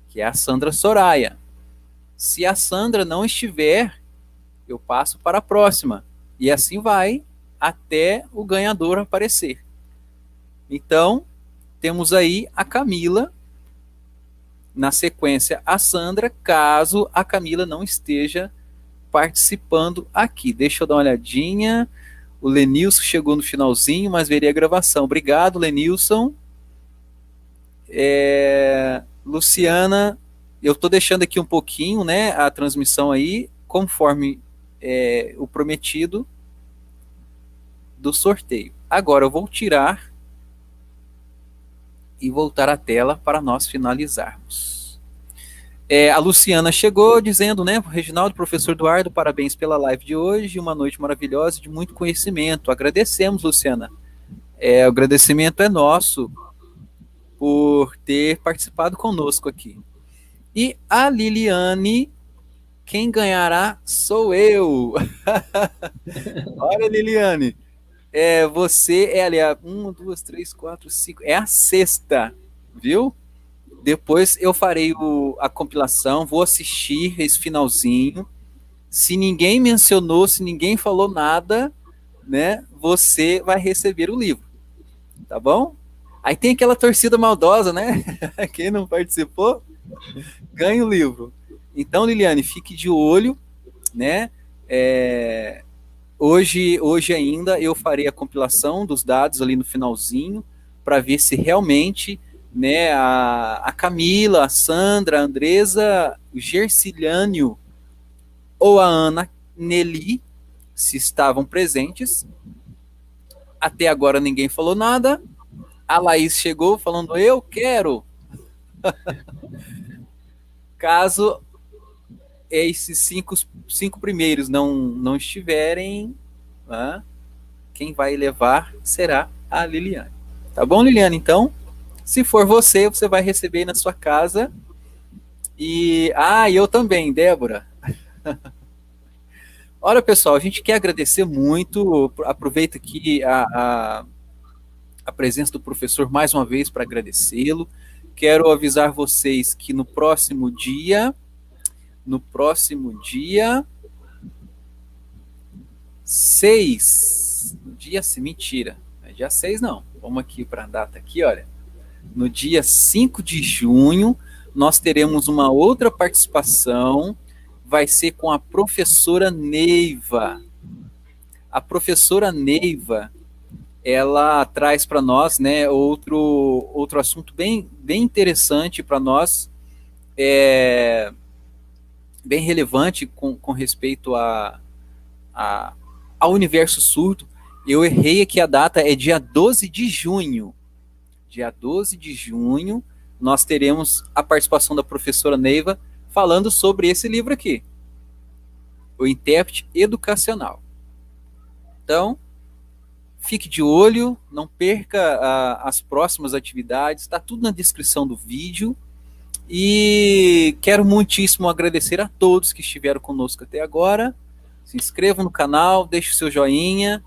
que é a Sandra Soraya. Se a Sandra não estiver, eu passo para a próxima. E assim vai até o ganhador aparecer. Então, temos aí a Camila, na sequência a Sandra, caso a Camila não esteja participando aqui. Deixa eu dar uma olhadinha. O Lenilson chegou no finalzinho, mas verei a gravação. Obrigado, Lenilson. Luciana, eu estou deixando aqui um pouquinho, né, a transmissão aí, conforme o prometido do sorteio. Agora eu vou tirar e voltar à tela para nós finalizarmos. A Luciana chegou dizendo, né, Reginaldo, professor Eduardo, parabéns pela live de hoje, uma noite maravilhosa de muito conhecimento. Agradecemos, Luciana. O agradecimento é nosso por ter participado conosco aqui. E a Liliane, quem ganhará sou eu. Olha, Liliane, você ali, 1, 2, 3, 4, 5, é a sexta, viu? Depois eu farei a compilação, vou assistir esse finalzinho. Se ninguém mencionou, se ninguém falou nada, né, você vai receber o livro, tá bom? Aí tem aquela torcida maldosa, né? Quem não participou, ganha o livro. Então, Liliane, fique de olho, né? Hoje ainda eu farei a compilação dos dados ali no finalzinho para ver se realmente, né, a Camila, a Sandra, a Andresa, o Gercilânio ou a Ana Nelly, se estavam presentes. Até agora ninguém falou nada. A Laís chegou falando, eu quero. Caso esses cinco primeiros não estiverem, né, quem vai levar será a Liliane. Tá bom, Liliane? Então, se for você, você vai receber na sua casa. E eu também, Débora. Olha, pessoal, a gente quer agradecer muito. Aproveita aqui a presença do professor mais uma vez para agradecê-lo. Quero avisar vocês que no próximo dia 6, mentira, é dia 6 não, vamos aqui para a data aqui, olha, no dia 5 de junho, nós teremos uma outra participação, vai ser com a professora Neiva. A professora Neiva, ela traz para nós, né, outro assunto bem interessante para nós, bem relevante com respeito ao universo surdo. Eu errei aqui a data, é dia 12 de junho. Dia 12 de junho, nós teremos a participação da professora Neiva falando sobre esse livro aqui, o Intérprete Educacional. Então, fique de olho, não perca as próximas atividades, está tudo na descrição do vídeo. E quero muitíssimo agradecer a todos que estiveram conosco até agora. Se inscrevam no canal, deixe o seu joinha.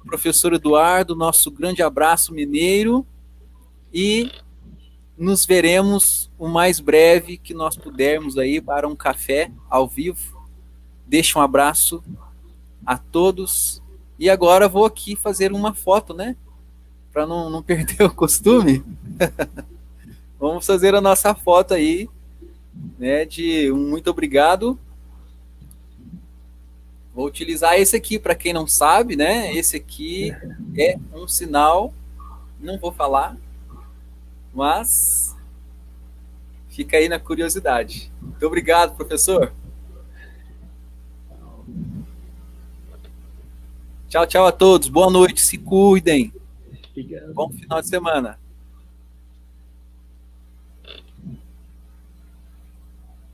Professor Eduardo, nosso grande abraço mineiro. E nos veremos o mais breve que nós pudermos aí para um café ao vivo. Deixe um abraço a todos. E agora vou aqui fazer uma foto, né? Para não perder o costume. Vamos fazer a nossa foto aí, né, de um muito obrigado. Vou utilizar esse aqui, para quem não sabe, né, esse aqui é um sinal, não vou falar, mas fica aí na curiosidade. Muito obrigado, professor. Tchau, tchau a todos, boa noite, se cuidem. Obrigado. Bom final de semana.